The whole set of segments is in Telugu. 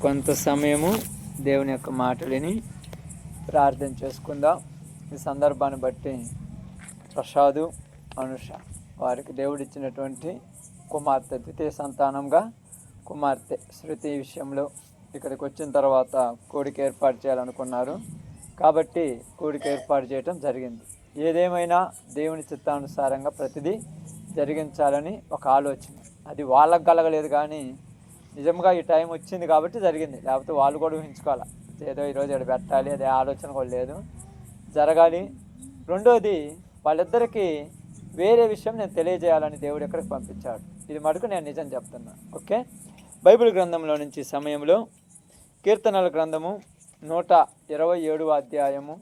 కొంత సమయము దేవుని యొక్క మాటలని ప్రార్థన చేసుకుందాం. ఈ సందర్భాన్ని బట్టి ప్రసాదు, అనుష వారికి దేవుడు ఇచ్చినటువంటి కుమార్తె, ద్వితీయ సంతానంగా కుమార్తె శృతి విషయంలో ఇక్కడికి వచ్చిన తర్వాత కోడిక ఏర్పాటు చేయాలనుకున్నారు. కాబట్టి కోడిక ఏర్పాటు చేయటం జరిగింది. ఏదేమైనా దేవుని చిత్తానుసారంగా ప్రతిదీ జరిగించాలని ఒక ఆలోచన. అది వాళ్ళకు కలగలేదు, కానీ నిజంగా ఈ టైం వచ్చింది కాబట్టి జరిగింది. లేకపోతే వాళ్ళు కూడా ఊహించుకోవాలి, ఏదో ఈరోజు ఇక్కడ పెట్టాలి అదే ఆలోచన కూడా లేదు, జరగాలి. రెండోది, వాళ్ళిద్దరికీ వేరే విషయం నేను తెలియజేయాలని దేవుడు ఎక్కడికి పంపించాడు. ఇది మటుకు నేను నిజం చెప్తున్నా. ఓకే, బైబిల్ గ్రంథంలో నుంచి సమయంలో కీర్తనల గ్రంథము 127వ అధ్యాయము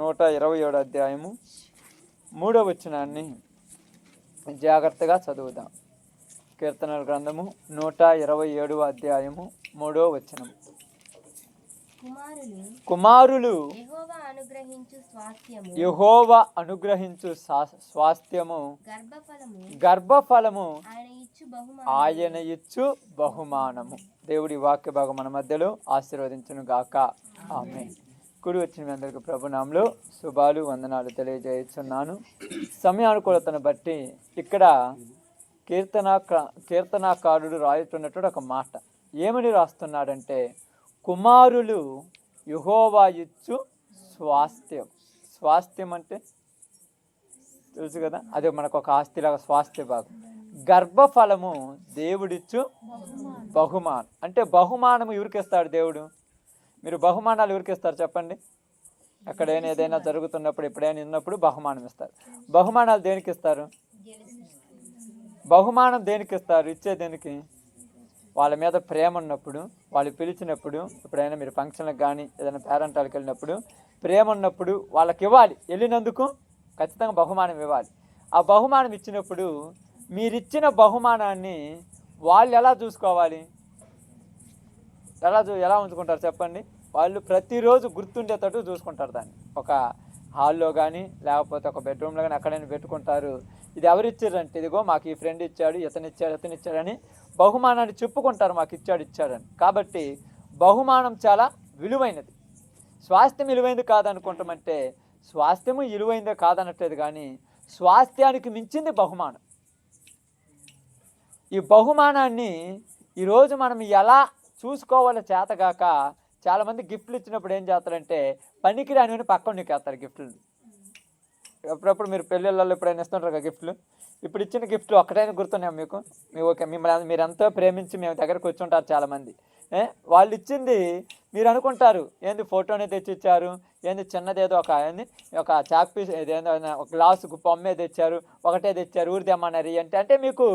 127వ అధ్యాయము 3వ వచనాన్ని జాగ్రత్తగా చదువుదాం. కీర్తనల గ్రంథము 127వ అధ్యాయము 3వ వచనం. కుమారులు యెహోవా అనుగ్రహించు స్వాస్థ్యము, గర్భఫలము ఆయన ఇచ్చు బహుమానము. దేవుడి వాక్య భాగం మన మధ్యలో ఆశీర్వదించును గాక. ఆమేన్. కుడి వచ్చిన మీ అందరికీ ప్రభునామంలో శుభాలు, వందనాలు తెలియజేస్తున్నాను. సమయానుకూలతను బట్టి ఇక్కడ కీర్తనాకారుడు రాయుతున్నటువంటి ఒక మాట ఏమని రాస్తున్నాడంటే, కుమారులు యెహోవా ఇచ్చు స్వాస్థ్యం. స్వాస్థ్యం అంటే తెలుసు కదా, అది మనకు ఒక ఆస్తిలాగా స్వాస్థ్య భాగం. గర్భఫలము దేవుడిచ్చు బహుమానం. అంటే బహుమానం ఎవరికిస్తాడు దేవుడు? మీరు బహుమానాలు ఎవరికిస్తారు చెప్పండి? ఎక్కడైనా ఏదైనా జరుగుతున్నప్పుడు, ఎప్పుడైనా ఉన్నప్పుడు బహుమానం ఇస్తారు. బహుమానాలు దేనికి ఇస్తారు? బహుమానం దేనికి ఇస్తారు? ఇచ్చే దేనికి? వాళ్ళ మీద ప్రేమ ఉన్నప్పుడు, వాళ్ళు పిలిచినప్పుడు, ఎప్పుడైనా మీరు ఫంక్షన్లకు కానీ ఏదైనా పేరెంటాలకు వెళ్ళినప్పుడు ప్రేమ ఉన్నప్పుడు వాళ్ళకి ఇవ్వాలి. వెళ్ళినందుకు ఖచ్చితంగా బహుమానం ఇవ్వాలి. ఆ బహుమానం ఇచ్చినప్పుడు మీరిచ్చిన బహుమానాన్ని వాళ్ళు ఎలా చూసుకోవాలి? ఎలా ఉంచుకుంటారు చెప్పండి? వాళ్ళు ప్రతిరోజు గుర్తుండేటట్టు చూసుకుంటారు దాన్ని. ఒక హాల్లో కానీ లేకపోతే ఒక బెడ్రూమ్లో కానీ ఎక్కడైనా పెట్టుకుంటారు. ఇది ఎవరు ఇచ్చారంటే, ఇదిగో మాకు ఈ ఫ్రెండ్ ఇచ్చాడు, ఇతనిచ్చాడని బహుమానాన్ని చెప్పుకుంటారు, మాకు ఇచ్చాడని. కాబట్టి బహుమానం చాలా విలువైనది. స్వాస్థ్యం విలువైంది కాదనుకుంటామంటే స్వాస్థ్యము విలువైందే కాదనట్లేదు, కానీ స్వాస్థ్యానికి మించింది బహుమానం. ఈ బహుమానాన్ని ఈరోజు మనం ఎలా చూసుకోవాలో చేతగాక చాలామంది గిఫ్ట్లు ఇచ్చినప్పుడు ఏం చేస్తారంటే పనికిరాని పక్కన నీకేస్తారు గిఫ్ట్లు. ఎప్పుడప్పుడు మీరు పెళ్ళిళ్ళలో ఎప్పుడైనా ఇస్తుంటారు కదా గిఫ్ట్లు. ఇప్పుడు ఇచ్చిన గిఫ్ట్లు ఒక్కటైనా గుర్తున్నాయి మీకు? మిమ్మల్ని మీరు ఎంతో ప్రేమించి మేము దగ్గరకు వచ్చి ఉంటారు చాలామంది. వాళ్ళు ఇచ్చింది మీరు అనుకుంటారు ఏంది ఫోటోనే తెచ్చిచ్చారు, ఏంది చిన్నదేదో ఒక చాక్ పీస్, ఏదేదో ఒక గ్లాసు పొమ్మే తెచ్చారు, ఒకటే తెచ్చారు, ఊరి తెమ్మన్నారు అంటే మీకు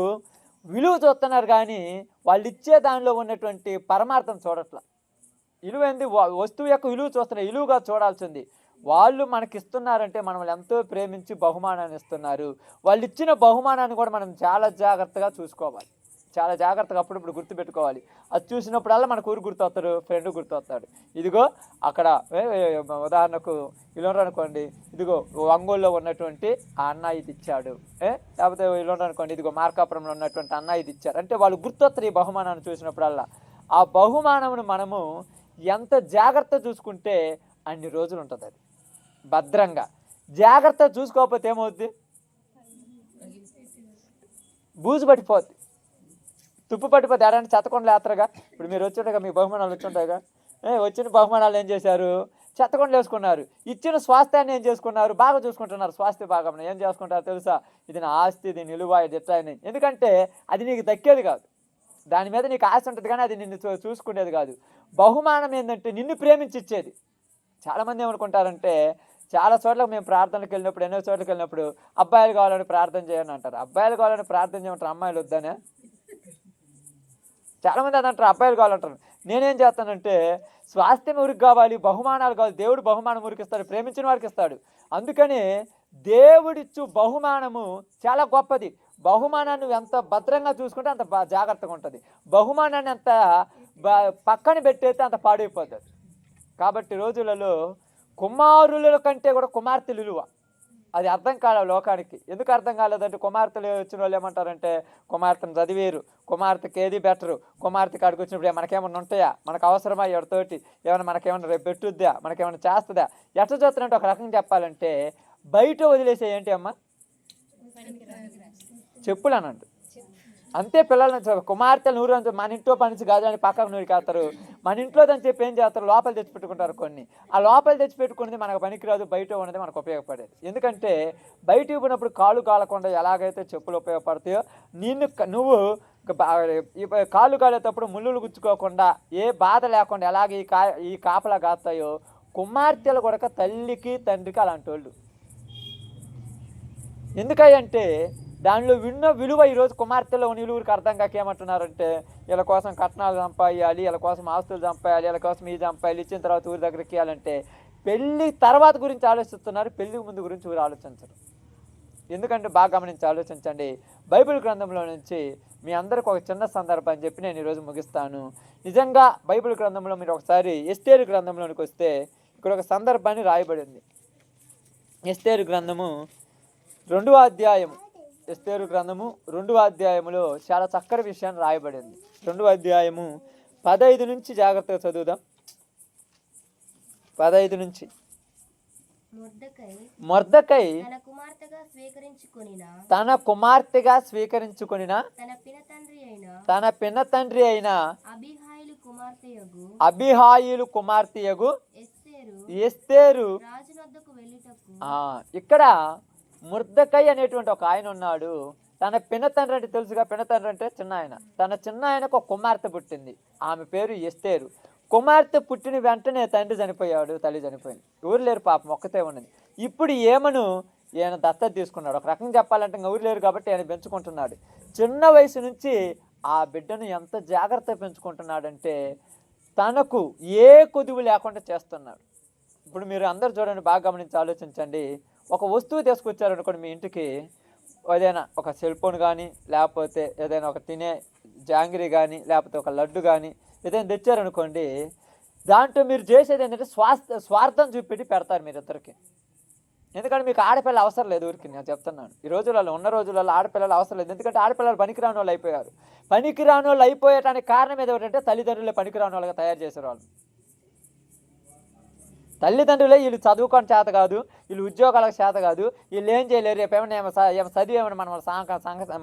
విలువ చూస్తున్నారు, కానీ వాళ్ళు ఇచ్చే దానిలో ఉన్నటువంటి పరమార్థం చూడట్ల. విలువైంది వస్తువు యొక్క విలువ చూస్తున్నారు, విలువగా చూడాల్సింది. వాళ్ళు మనకి ఇస్తున్నారంటే మనల్ని ఎంతో ప్రేమించి బహుమానాన్ని ఇస్తున్నారు. వాళ్ళు ఇచ్చిన బహుమానాన్ని కూడా మనం చాలా జాగ్రత్తగా చూసుకోవాలి, చాలా జాగ్రత్తగా అప్పుడప్పుడు గుర్తుపెట్టుకోవాలి. అది చూసినప్పుడల్లా మనకు ఊరు గుర్తొస్తాడు, ఫ్రెండ్ గుర్తొస్తాడు. ఇదిగో అక్కడ ఉదాహరణకు ఇల్లు అనుకోండి, ఇదిగో ఒంగోలులో ఉన్నటువంటి ఆ అన్న ఇది ఇచ్చాడు, లేకపోతే ఇల్లు అనుకోండి, ఇదిగో మార్కాపురంలో ఉన్నటువంటి అన్న ఇది ఇచ్చారు అంటే వాళ్ళు గుర్తొస్తారు ఈ బహుమానాన్ని చూసినప్పుడల్లా. ఆ బహుమానమును మనము ఎంత జాగ్రత్త చూసుకుంటే అన్ని రోజులు ఉంటుంది అది భద్రంగా. జాగ్రత్త చూసుకోకపోతే ఏమవుద్ది? బూజు పట్టిపోద్ది, తుప్పు పట్టిపోద్ది. ఎడాన్ని చెత్తకొండలు వేస్తారుగా. ఇప్పుడు మీరు వచ్చేటగా మీ బహుమానాలు వచ్చుంటాయిగా, వచ్చిన బహుమానాలు ఏం చేశారు? చెత్తకొండలు వేసుకున్నారు. ఇచ్చిన స్వాస్థ్యాన్ని ఏం చేసుకున్నారు? బాగా చూసుకుంటున్నారు. స్వాస్థ్య భాగం ఏం చేసుకుంటారు తెలుసా? ఇది నా ఆస్తి, ఇది నిలువ, ఇది ఎట్లా అని. ఎందుకంటే అది నీకు దక్కేది కాదు, దాని మీద నీకు ఆశ ఉంటుంది, కానీ అది నిన్ను చూసుకునేది కాదు. బహుమానం ఏంటంటే నిన్ను ప్రేమించి ఇచ్చేది. చాలామంది ఏమనుకుంటారంటే, చాలా చోట్ల మేము ప్రార్థనలకు వెళ్ళినప్పుడు, ఎన్నో చోట్లకి వెళ్ళినప్పుడు అబ్బాయిలు కావాలని ప్రార్థన చేయని అంటారు. అబ్బాయిలు కావాలని ప్రార్థన చేయమంటారు, అమ్మాయిలు వద్దనే. చాలామంది అదంటారు, అబ్బాయిలు కావాలంటారు. నేనేం చేస్తానంటే, స్వాస్థ్యం ఊరికి కావాలి, బహుమానాలు కావాలి. దేవుడు బహుమానం ఊరికి ఇస్తాడు, ప్రేమించిన వారికి ఇస్తాడు. అందుకని దేవుడిచ్చు బహుమానము చాలా గొప్పది. బహుమానాన్ని ఎంత భద్రంగా చూసుకుంటే అంత జాగ్రత్తగా ఉంటుంది. బహుమానాన్ని ఎంత పక్కన పెట్టేస్తే అంత పాడైపోతుంది. కాబట్టి రోజులలో కుమారుల కంటే కూడా కుమార్తెలు విలువ. అది అర్థం కాలేదు లోకానికి. ఎందుకు అర్థం కాలేదంటే కుమార్తెలు వచ్చిన వాళ్ళు ఏమంటారంటే కుమార్తెను చదివేరు, కుమార్తెకి ఏది బెటరు, కుమార్తె కాడికి వచ్చినప్పుడు మనకేమన్నా ఉంటాయా, మనకు అవసరమా ఎవరితోటి, ఏమైనా మనకేమన్నా రేపు పెట్టుద్దా, మనకేమన్నా చేస్తుందా, ఎట్లా చూస్తారంటే ఒక రకంగా చెప్పాలంటే బయట వదిలేసే ఏంటి అమ్మ చెప్పులు అనండి. అంతే పిల్లలను కుమార్తెలు నూరు అని మన ఇంట్లో పని కాదు అని పక్కకు నూరికేస్తారు. మన ఇంట్లో అని చెప్పి ఏం చేస్తారు, లోపల తెచ్చిపెట్టుకుంటారు కొన్ని. ఆ లోపల తెచ్చిపెట్టుకునేది మనకు పనికిరాదు, బయట ఉన్నది మనకు ఉపయోగపడేది. ఎందుకంటే బయట ఉన్నప్పుడు కాళ్ళు కాలకుండా ఎలాగైతే చెప్పులు ఉపయోగపడతాయో నువ్వు కాళ్ళు కాలేటప్పుడు ముళ్ళులు గుచ్చుకోకుండా ఏ బాధ లేకుండా ఎలాగ ఈ కాపలా కాస్తాయో కుమార్తెలు కూడా తల్లికి తండ్రికి అలాంటి వాళ్ళు. ఎందుకంటే దానిలో విన్న విలువ ఈరోజు కుమార్తెలో నిలువురికి అర్థం కాక ఏమంటున్నారంటే వీళ్ళ కోసం కట్నాలు చంపేయాలి, వీళ్ళ కోసం ఆస్తులు చంపేయాలి, వీళ్ళ కోసం ఇది చంపేయాలి, ఇచ్చిన తర్వాత ఊరి దగ్గరికి ఇవ్వాలంటే పెళ్ళి తర్వాత గురించి ఆలోచిస్తున్నారు, పెళ్ళికి ముందు గురించి ఊరు ఆలోచించరు. ఎందుకంటే బాగా గమనించి ఆలోచించండి. బైబిల్ గ్రంథంలో నుంచి మీ అందరికి ఒక చిన్న సందర్భం చెప్పి నేను ఈరోజు ముగిస్తాను. నిజంగా బైబిల్ గ్రంథంలో మీరు ఒకసారి ఎస్తేరు గ్రంథంలోనికి వస్తే ఇక్కడ ఒక సందర్భాన్ని రాయబడింది. ఎస్తేరు గ్రంథము 2వ అధ్యాయము, ఎస్తేరు గ్రంథము 2వ అధ్యాయములో చాలా చక్కటి విషయాన్ని రాయబడింది. 2వ అధ్యాయము 15 నుంచి జాగ్రత్తగా చదువుదాం. 15 నుంచి. మొర్దెకై తన కుమార్తెగా స్వీకరించుకొనిన తన పిన తండ్రి అయిన అబీహాయిలు కుమార్తెయగు ఎస్తేరు. ఇక్కడ మొర్దెకై అనేటువంటి ఒక ఆయన ఉన్నాడు. తన పినతండ్రి అంటే తెలుసుగా, పినతండ్రి అంటే చిన్న ఆయన. తన చిన్న ఆయనకు ఒక కుమార్తె పుట్టింది, ఆమె పేరు ఎస్తేరు. కుమార్తె పుట్టిన వెంటనే తండ్రి చనిపోయాడు, తల్లి చనిపోయింది, ఊరు లేరు, పాపం ఒక్కతే ఉన్నది. ఇప్పుడు ఈయన దత్తత తీసుకున్నాడు. ఒక రకంగా చెప్పాలంటే ఇంకా ఊరు లేరు కాబట్టి ఆయన పెంచుకుంటున్నాడు. చిన్న వయసు నుంచి ఆ బిడ్డను ఎంత జాగ్రత్త పెంచుకుంటున్నాడంటే తనకు ఏ కొదువు లేకుండా చేస్తున్నాడు. ఇప్పుడు మీరు అందరు చూడండి, బాగా గమనించి ఆలోచించండి. ఒక వస్తువు తీసుకొచ్చారనుకోండి మీ ఇంటికి, ఏదైనా ఒక సెల్ ఫోన్ కానీ, లేకపోతే ఏదైనా ఒక తినే జాంగిరీ కానీ, లేకపోతే ఒక లడ్డు కానీ ఏదైనా తెచ్చారనుకోండి, దాంట్లో మీరు చేసేది ఏంటంటే స్వార్థం చూపెట్టి పెడతారు మీరిద్దరికి. ఎందుకంటే మీకు ఆడపిల్ల అవసరం లేదు ఊరికి, నేను చెప్తున్నాను. ఈ రోజులలో ఉన్న రోజులలో ఆడపిల్లలు అవసరం లేదు. ఎందుకంటే ఆడపిల్లలు పనికిరాని వాళ్ళు అయిపోయారు. పనికిరాని వాళ్ళు అయిపోయటానికి కారణం ఏదంటే తల్లిదండ్రులే పనికిరాని వాళ్ళగా తయారు చేశారు వాళ్ళు. తల్లిదండ్రులే వీళ్ళు చదువుకొని చేత కాదు, వీళ్ళు ఉద్యోగాలకు చేత కాదు, వీళ్ళు ఏం చేయలేరు, రేపు ఏమన్నా ఏమో చదివి ఏమన్నా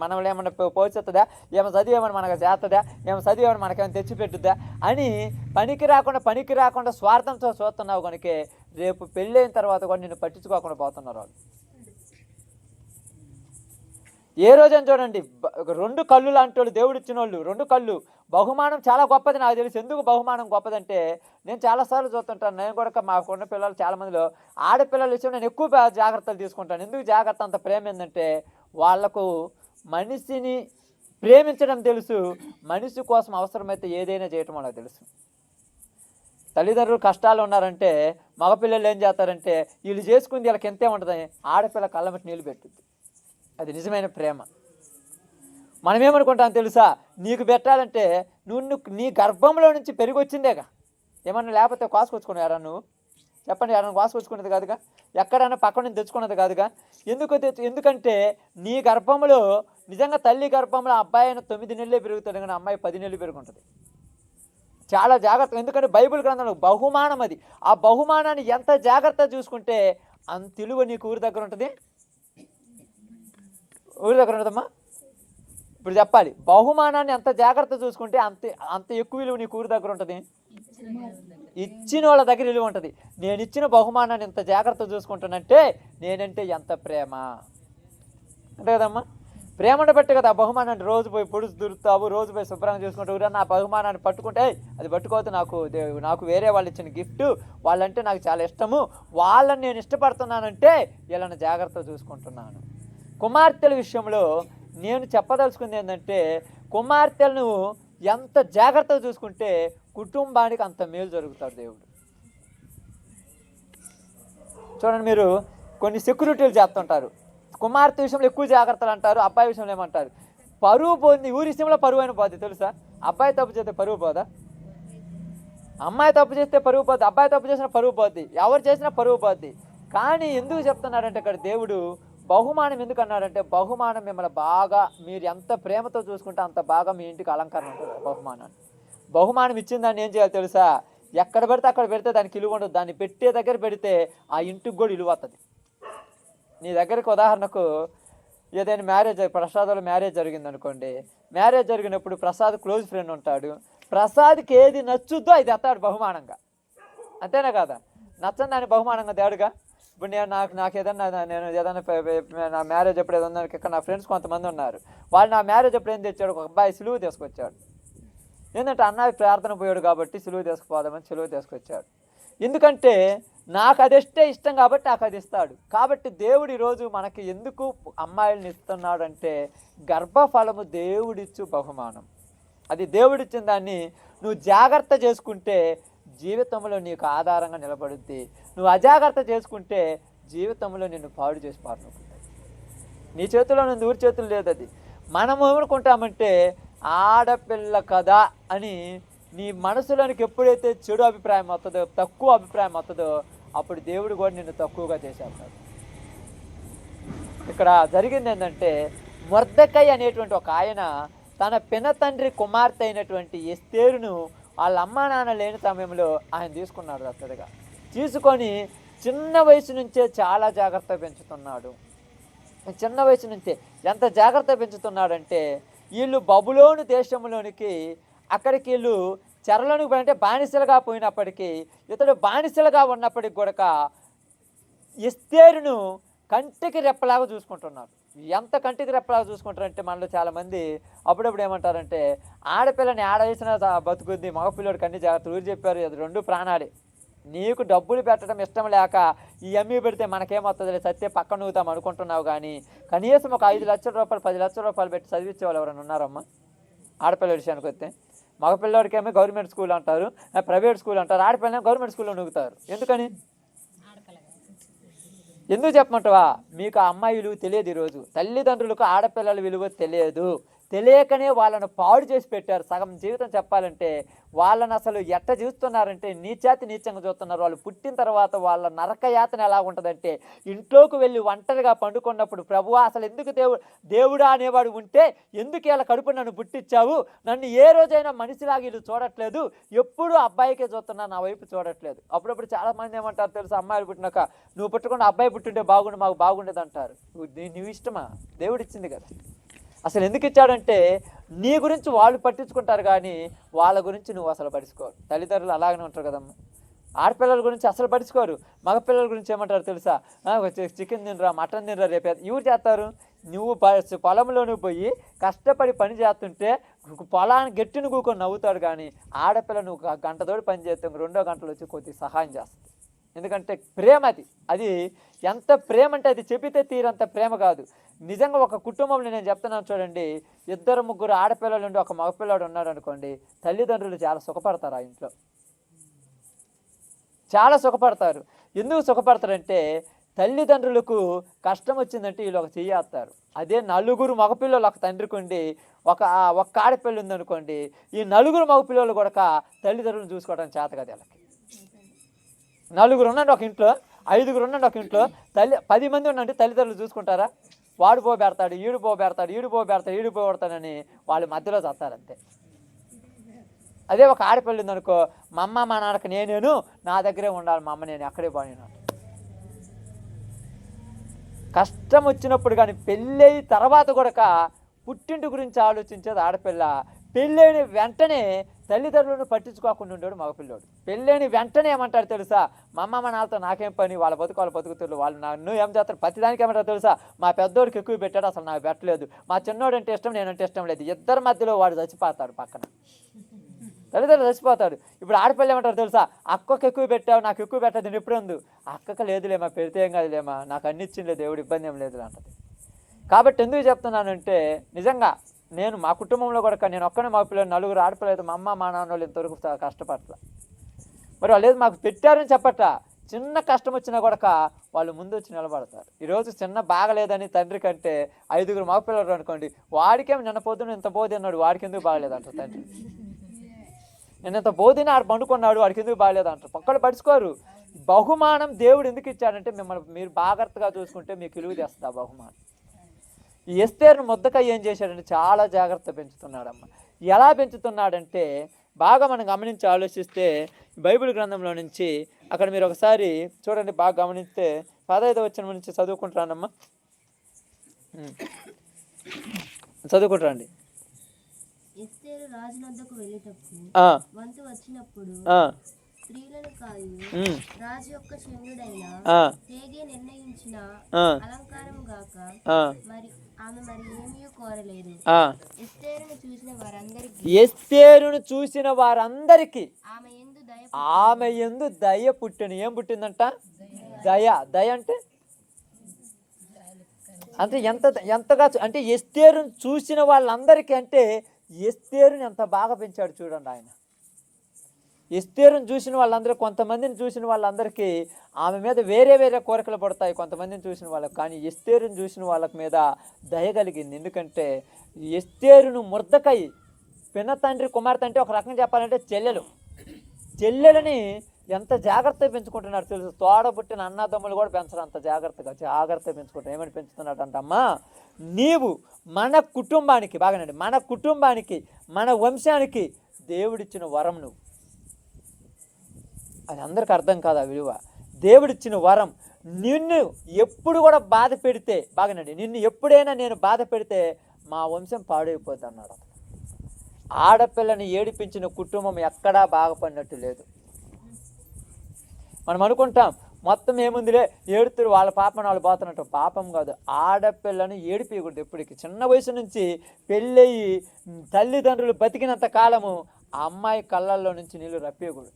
మనల్ని ఏమన్నా పోషిస్తుందా, ఏమో చదివి ఏమన్నా మనకు చేస్తుందా, ఏమో చదివి ఏమన్నా మనకేమైనా తెచ్చిపెట్టుద్దా అని పనికి రాకుండా స్వార్థంతో చూస్తున్నావు కనుక రేపు పెళ్ళైన తర్వాత కూడా నిన్ను పట్టించుకోకుండా పోతున్నారు వాళ్ళు. ఏ రోజని చూడండి, 2 కళ్ళు లాంటి వాళ్ళు దేవుడు ఇచ్చిన వాళ్ళు, 2 కళ్ళు. బహుమానం చాలా గొప్పది నాకు తెలుసు. ఎందుకు బహుమానం గొప్పదంటే నేను చాలాసార్లు చూస్తుంటాను. నేను కూడా మాకున్న పిల్లలు చాలామందిలో ఆడపిల్లల విషయం నేను ఎక్కువ జాగ్రత్తలు తీసుకుంటాను. ఎందుకు జాగ్రత్త అంత ప్రేమ ఏంటంటే వాళ్లకు మనిషిని ప్రేమించడం తెలుసు, మనిషి కోసం అవసరమైతే ఏదైనా చేయటం వాళ్ళకి తెలుసు. తల్లిదండ్రులు కష్టాలు ఉన్నారంటే మగపిల్లలు ఏం చేస్తారంటే వీళ్ళు చేసుకుంది వీళ్ళకి ఎంతే ఉంటుంది, ఆడపిల్ల కళ్ళమట్టి నీళ్ళు పెట్టుద్ది. అది నిజమైన ప్రేమ. మనమేమనుకుంటాం తెలుసా, నీకు పెట్టాలంటే నీ గర్భంలో నుంచి పెరిగి వచ్చిందేగా, ఏమన్నా లేకపోతే కోసుకొచ్చుకున్నావు ఎవరన్నా, నువ్వు చెప్పండి, ఎవరన్నా కోసుకొచ్చుకునేది కాదుగా, ఎక్కడైనా పక్క నుంచి తెచ్చుకున్నది కాదుగా. ఎందుకంటే నీ గర్భంలో నిజంగా తల్లి గర్భంలో అబ్బాయి అయినా 9 నెలలే పెరుగుతాడు కానీ అమ్మాయి 10 నెలలు పెరుగుంటుంది. చాలా జాగ్రత్త. ఎందుకంటే బైబిల్ గ్రంథంలో బహుమానం అది. ఆ బహుమానాన్ని ఎంత జాగ్రత్త చూసుకుంటే అంత విలువ నీకు ఊరి దగ్గర ఉంటుంది. ఊరి దగ్గర ఉంటుందమ్మా. ఇప్పుడు చెప్పాలి, బహుమానాన్ని ఎంత జాగ్రత్త చూసుకుంటే అంత ఎక్కువ విలువ నీకు ఊరి దగ్గర ఉంటుంది, ఇచ్చిన వాళ్ళ దగ్గర విలువ ఉంటుంది. నేను ఇచ్చిన బహుమానాన్ని ఎంత జాగ్రత్త చూసుకుంటానంటే నేనంటే ఎంత ప్రేమ అంటే కదమ్మా. ప్రేమను బట్టి కదా ఆ బహుమానాన్ని రోజు పోయి పొడుసు దొరుకుతావు, రోజు పోయి శుభ్రంగా చూసుకుంటావు. ఊరన్నా ఆ బహుమానాన్ని పట్టుకుంటే అది పట్టుకోవద్దు, నాకు వేరే వాళ్ళు ఇచ్చిన గిఫ్ట్, వాళ్ళంటే నాకు చాలా ఇష్టము, వాళ్ళని నేను ఇష్టపడుతున్నానంటే వీళ్ళని జాగ్రత్త చూసుకుంటున్నాను. కుమార్తెల విషయంలో నేను చెప్పదలుచుకుంది ఏంటంటే కుమార్తెలను ఎంత జాగ్రత్తగా చూసుకుంటే కుటుంబానికి అంత మేలు జరుగుతాడు దేవుడు. చూడండి, మీరు కొన్ని సెక్యూరిటీలు చేస్తుంటారు, కుమార్తె విషయంలో ఎక్కువ జాగ్రత్తలు అంటారు, అబ్బాయి విషయంలో ఏమంటారు, పరువు పోయింది. ఊరి విషయంలో పరువు అయిన పోద్ది తెలుసా. అబ్బాయి తప్పు చేస్తే పరువు పోదా, అమ్మాయి తప్పు చేస్తే పరువు పోద్ది, అబ్బాయి తప్పు చేసినా పరువు పోద్ది, ఎవరు చేసినా పరువు పోద్ది. కానీ ఎందుకు చెప్తున్నాడంటే ఇక్కడ దేవుడు బహుమానం ఎందుకు అన్నాడంటే, బహుమానం మిమ్మల్ని బాగా మీరు ఎంత ప్రేమతో చూసుకుంటే అంత బాగా మీ ఇంటికి అలంకరణ ఉంటుంది. బహుమానం ఇచ్చిన దాన్ని ఏం చేయాలి తెలుసా? ఎక్కడ పెడితే అక్కడ పెడితే దానికి విలువ ఉండదు. దాన్ని పెట్టే దగ్గర పెడితే ఆ ఇంటికి కూడా విలువ వస్తుంది. నీ దగ్గరికి ఉదాహరణకు ఏదైనా మ్యారేజ్, ప్రసాద్లో మ్యారేజ్ జరిగింది అనుకోండి. మ్యారేజ్ జరిగినప్పుడు ప్రసాద్ క్లోజ్ ఫ్రెండ్ ఉంటాడు. ప్రసాద్కి ఏది నచ్చుద్దో అది తెస్తాడు బహుమానంగా, అంతేనా కదా? నచ్చని దాన్ని బహుమానంగా తేడుగా. ఇప్పుడు నాకు ఏదన్నా నేను ఏదైనా నా మ్యారేజ్ ఎప్పుడు ఏదన్నా ఇక్కడ నా ఫ్రెండ్స్ కొంతమంది ఉన్నారు. వాళ్ళు నా మ్యారేజ్ ఎప్పుడు ఏం తెచ్చాడు? ఒక అబ్బాయి సిలువ తీసుకొచ్చాడు. ఏంటంటే అన్నయ్య ప్రార్థన పోయాడు కాబట్టి సిలువ తీసుకుపోదామని సిలువ తీసుకొచ్చాడు. ఎందుకంటే నాకు అది ఇష్టం కాబట్టి నాకు అది ఇస్తాడు. కాబట్టి దేవుడు ఈరోజు మనకి ఎందుకు అమ్మాయిలను ఇస్తున్నాడు అంటే, గర్భఫలము దేవుడిచ్చు బహుమానం. అది దేవుడిచ్చిన దాన్ని నువ్వు జాగ్రత్త చేసుకుంటే జీవితంలో నీకు ఆధారంగా నిలబడుద్ది. నువ్వు అజాగ్రత్త చేసుకుంటే జీవితంలో నిన్ను పాడు చేసి పారుకుంటుంది. నీ చేతిలో నుండి ఊరి చేతులు లేదు. అది మనం ఏమనుకుంటామంటే ఆడపిల్ల కదా అని నీ మనసులోనికి ఎప్పుడైతే చెడు అభిప్రాయం వస్తుందో, తక్కువ అభిప్రాయం వస్తుందో, అప్పుడు దేవుడు కూడా నిన్ను తక్కువగా చేసేస్తాడు. ఇక్కడ జరిగింది ఏంటంటే, మొర్దెకై అనేటువంటి ఒక ఆయన తన పినతండ్రి కుమార్తె అయినటువంటి ఎస్తేరును వాళ్ళ అమ్మా నాన్న లేని సమయంలో ఆయన తీసుకున్నాడు. దత్తతగా తీసుకొని చిన్న వయసు నుంచే చాలా జాగ్రత్త పెంచుతున్నాడు. చిన్న వయసు నుంచే ఎంత జాగ్రత్త పెంచుతున్నాడంటే, వీళ్ళు బబులోను దేశంలోనికి అక్కడికి వీళ్ళు చెరలోనికి పోయింటే బానిసలుగా పోయినప్పటికీ, ఇతడు బానిసలుగా ఉన్నప్పటికి కూడా ఎస్తేరును కంటికి రెప్పలాగా చూసుకుంటున్నారు. ఎంత కంటికి రెప్పలాగా చూసుకుంటారంటే, మనలో చాలామంది అప్పుడప్పుడు ఏమంటారంటే, ఆడపిల్లని ఆడవేసిన బతుకుద్ది, మగపిల్లడికి అన్ని జాగ్రత్తలు ఊరు చెప్పారు. అది రెండు ప్రాణాలే. నీకు డబ్బులు పెట్టడం ఇష్టం లేక ఈ అమ్మి పెడితే మనకేమవుతుంది సత్తే పక్కన నూగుతాం అనుకుంటున్నావు. కానీ కనీసం ఒక 5 లక్షల రూపాయలు 10 లక్షల రూపాయలు పెట్టి చదివించే వాళ్ళు ఎవరైనా ఉన్నారమ్మా? ఆడపిల్ల విషయానికి వస్తే మగపిల్లడికేమో గవర్నమెంట్ స్కూల్ అంటారు, ప్రైవేట్ స్కూల్ అంటారు. ఆడపిల్లనే గవర్నమెంట్ స్కూల్లో నూగుతారు. ఎందుకని? ఎందుకు చెప్పమంటావా? మీకు ఆ అమ్మాయి విలువ తెలియదు. ఈరోజు తల్లిదండ్రులకు ఆడపిల్లల విలువ తెలియదు. తెలియకనే వాళ్ళను పాడు చేసి పెట్టారు. సగం జీవితం చెప్పాలంటే వాళ్ళని అసలు ఎట్ట చూస్తున్నారంటే నీచంగా చూస్తున్నారు. వాళ్ళు పుట్టిన తర్వాత వాళ్ళ నరకయాతన ఎలా ఉంటుందంటే, ఇంట్లోకి వెళ్ళి ఒంటరిగా పండుకున్నప్పుడు, ప్రభువా అసలు ఎందుకు దేవుడా అనేవాడు ఉంటే ఎందుకు ఇలా కడుపు నన్ను పుట్టించావు? నన్ను ఏ రోజైనా మనిషిలాగా వీళ్ళు చూడట్లేదు, ఎప్పుడు అబ్బాయికే చూస్తున్నా, నా వైపు చూడట్లేదు. అప్పుడప్పుడు చాలామంది ఏమంటారు తెలుసు, అమ్మాయిలు పుట్టినాక నువ్వు పుట్టకుండా అబ్బాయి పుట్టింటే బాగుండు, మాకు బాగుండేది అంటారు. నువ్వు ఇష్టమా? దేవుడు ఇచ్చింది కదా. అసలు ఎందుకు ఇచ్చాడంటే నీ గురించి వాళ్ళు పట్టించుకుంటారు, కానీ వాళ్ళ గురించి నువ్వు అసలు పట్టించుకోరు. తల్లిదండ్రులు అలాగనే ఉంటారు కదమ్మా. ఆడపిల్లల గురించి అసలు పట్టించుకోరు. మగపిల్లల గురించి ఏమంటారు తెలుసా? చికెన్ తినరా, మటన్ తినరా, రేపు ఎవరు చేస్తారు? నువ్వు పొలంలోనూ పోయి కష్టపడి పని చేస్తుంటే పొలాన్ని గట్టిని కూకొని నవ్వుతాడు. కానీ ఆడపిల్ల నువ్వు గంటతోటి పని చేస్తే 2వ గంటలు వచ్చి కొద్దిగా సహాయం చేస్తుంది. ఎందుకంటే ప్రేమ అది ఎంత ప్రేమ అంటే అది చెబితే తీరంత ప్రేమ కాదు. నిజంగా ఒక కుటుంబంలో నేను చెప్తున్నాను చూడండి, 2-3 ఆడపిల్లలు ఉండి ఒక మగపిల్లాడు ఉన్నాడు అనుకోండి, తల్లిదండ్రులు చాలా సుఖపడతారు. ఆ ఇంట్లో చాలా సుఖపడతారు. ఎందుకు సుఖపడతారంటే, తల్లిదండ్రులకు కష్టం వచ్చిందంటే వీళ్ళు ఒక చెయ్యేస్తారు. అదే 4 మగపిల్లలు ఒక తండ్రికి ఉండి ఒక ఆడపిల్ల ఉందనుకోండి, ఈ 4 మగపిల్లలు కూడా తల్లిదండ్రులను చూసుకోవడానికి చేత కదా. వీళ్ళకి 4 ఉండండి ఒక ఇంట్లో, 5 ఉండండి ఒక ఇంట్లో, 10 మంది ఉండండి, తల్లిదండ్రులు చూసుకుంటారా? వాడు పోబెడతాడు, ఈడు పోబెడతాడని వాళ్ళ మధ్యలో చస్తారంతే. అదే ఒక ఆడపిల్ల ఉందనుకో, మా అమ్మ మా నాన్నకి నేను నా దగ్గరే ఉండాలి, మా అమ్మ నేను ఎక్కడే పోయినా. కష్టం వచ్చినప్పుడు కానీ పెళ్ళయి తర్వాత కూడా పుట్టింటి గురించి ఆలోచించేది ఆడపిల్ల. పెళ్ళైన వెంటనే తల్లిదండ్రులను పట్టించుకోకుండా ఉండేవాడు మగపిల్లోడు. పెళ్ళైన వెంటనే ఏమంటాడు తెలుసా? మా అమ్మ మా నాన్నతో నాకేం పని, వాళ్ళ బతుకుతారు, వాళ్ళు నన్ను ఏం చేస్తారు, ప్రతిదానికి ఏమంటారు తెలుసా? మా పెద్దోడికి ఎక్కువ పెట్టాడు, అసలు నాకు పెట్టలేదు. మా చిన్నోడు అంటే ఇష్టం, నేనంటే ఇష్టం లేదు. ఇద్దరి మధ్యలో వాడు చచ్చిపోతాడు, పక్కన తల్లిదండ్రులు చచ్చిపోతాడు. ఇప్పుడు ఆడపిల్ల ఏమంటారు తెలుసా? అక్కకు ఎక్కువ పెట్టావు, నాకు ఎక్కువ పెట్టదు. నేను ఎప్పుడు ఉంది అక్కకు లేదులేమా, పెడితే ఏం కాదులేమా, నాకు అన్ని ఇచ్చింది దేవుడు, ఇబ్బంది ఏం లేదు అంటది. కాబట్టి ఎందుకు చెప్తున్నానంటే, నిజంగా నేను మా కుటుంబంలో కూడా నేను ఒక్కనే మా పిల్లలు 4 ఆడపిల్లలు, మా అమ్మ మా నాన్న వాళ్ళు ఇంతవరకు కష్టపడతా. మరి వాళ్ళు మాకు పెట్టారని చెప్పట, చిన్న కష్టం వచ్చినా కూడా వాళ్ళు ముందు వచ్చి నిలబడతారు. ఈరోజు చిన్న బాగలేదని తండ్రి కంటే 5 మగపిల్లలు అనుకోండి, వాడికేమి నిన్న పొద్దున ఇంత బోధి అన్నాడు, వాడికి ఎందుకు బాగలేదంట తండ్రి. నేను ఇంత బోధిని ఆడు పండుకున్నాడు, వాడికి ఎందుకు బాగలేదంటారు. ఒక్కళ్ళు పడుచుకోరు. బహుమానం దేవుడు ఎందుకు ఇచ్చాడంటే మిమ్మల్ని మీరు జాగ్రత్తగా చూసుకుంటే మీకు విలువ తెస్తుంది ఆ బహుమానం. ఈ ఎస్తేరును మొర్దెకై ఏం చేశాడంటే చాలా జాగ్రత్త పెంచుతున్నాడమ్మ. ఎలా పెంచుతున్నాడంటే బాగా మనం గమనించి ఆలోచిస్తే బైబిల్ గ్రంథంలో నుంచి అక్కడ మీరు ఒకసారి చూడండి, బాగా గమనిస్తే 15వ వచనం నుంచి చదువుకుంటానమ్మా, చదువుకుంటారండి. ఎస్తేరు రాజునొద్దకు వెళ్ళేటప్పుడు వంతు వచ్చినప్పుడు స్త్రీలను కాదు రాజు యొక్క శంగుడైన తేగే నిర్ణయించిన అలంకారం గాక మరి ఆమె మరి ఏమీ కోరలేదు. ఎస్తేరును చూసిన వారందరికీ ఆమె యందు దయ పుట్టిన. ఏం పుట్టిందంట? దయ. దయ అంటే అంటే ఎంతగా అంటే ఎస్తేరును చూసిన వాళ్ళందరికీ, అంటే ఎస్తేరుని ఎంత బాగా పెంచాడు చూడండి ఆయన. ఎస్తేరుని చూసిన వాళ్ళందరూ, కొంతమందిని చూసిన వాళ్ళందరికీ ఆమె మీద వేరే వేరే కోరికలు పడతాయి కొంతమందిని చూసిన వాళ్ళకి, కానీ ఎస్తేరుని చూసిన వాళ్ళకి మీద దయ కలిగింది. ఎందుకంటే ఎస్తేరును మొర్దెకై పిన్న తండ్రి కుమార్తె అంటే ఒక రకంగా చెప్పాలంటే చెల్లెలని ఎంత జాగ్రత్తగా పెంచుకుంటున్నాడు తెలుసు. తోడబుట్టిన అన్నదమ్ములు కూడా పెంచడం అంత జాగ్రత్తగా పెంచుకుంటారు. ఏమని పెంచుతున్నాడు అంటమ్మా, నీవు మన కుటుంబానికి, బాగానండి, మన కుటుంబానికి మన వంశానికి దేవుడిచ్చిన వరం నువ్వు. అది అందరికి అర్థం కాదు ఆ విలువ. దేవుడిచ్చిన వరం. నిన్ను ఎప్పుడు కూడా బాధ పెడితే, బాగానండి, నిన్ను ఎప్పుడైనా నేను బాధ పెడితే మా వంశం పాడైపోద్ది అన్నాడు. ఆడపిల్లని ఏడిపించిన కుటుంబం ఎక్కడా బాగుపడినట్టు లేదు. మనం అనుకుంటాం మొత్తం ఏముందిలే, ఏడుతురు వాళ్ళ పాపం వాళ్ళు పోతున్నట్టు. పాపం కాదు, ఆడపిల్లని ఏడిపించకూడదు ఎప్పటికీ. చిన్న వయసు నుంచి పెళ్ళయి తల్లిదండ్రులు బతికినంత కాలము ఆ అమ్మాయి కళ్ళల్లో నుంచి నీళ్ళు రప్పియకూడదు.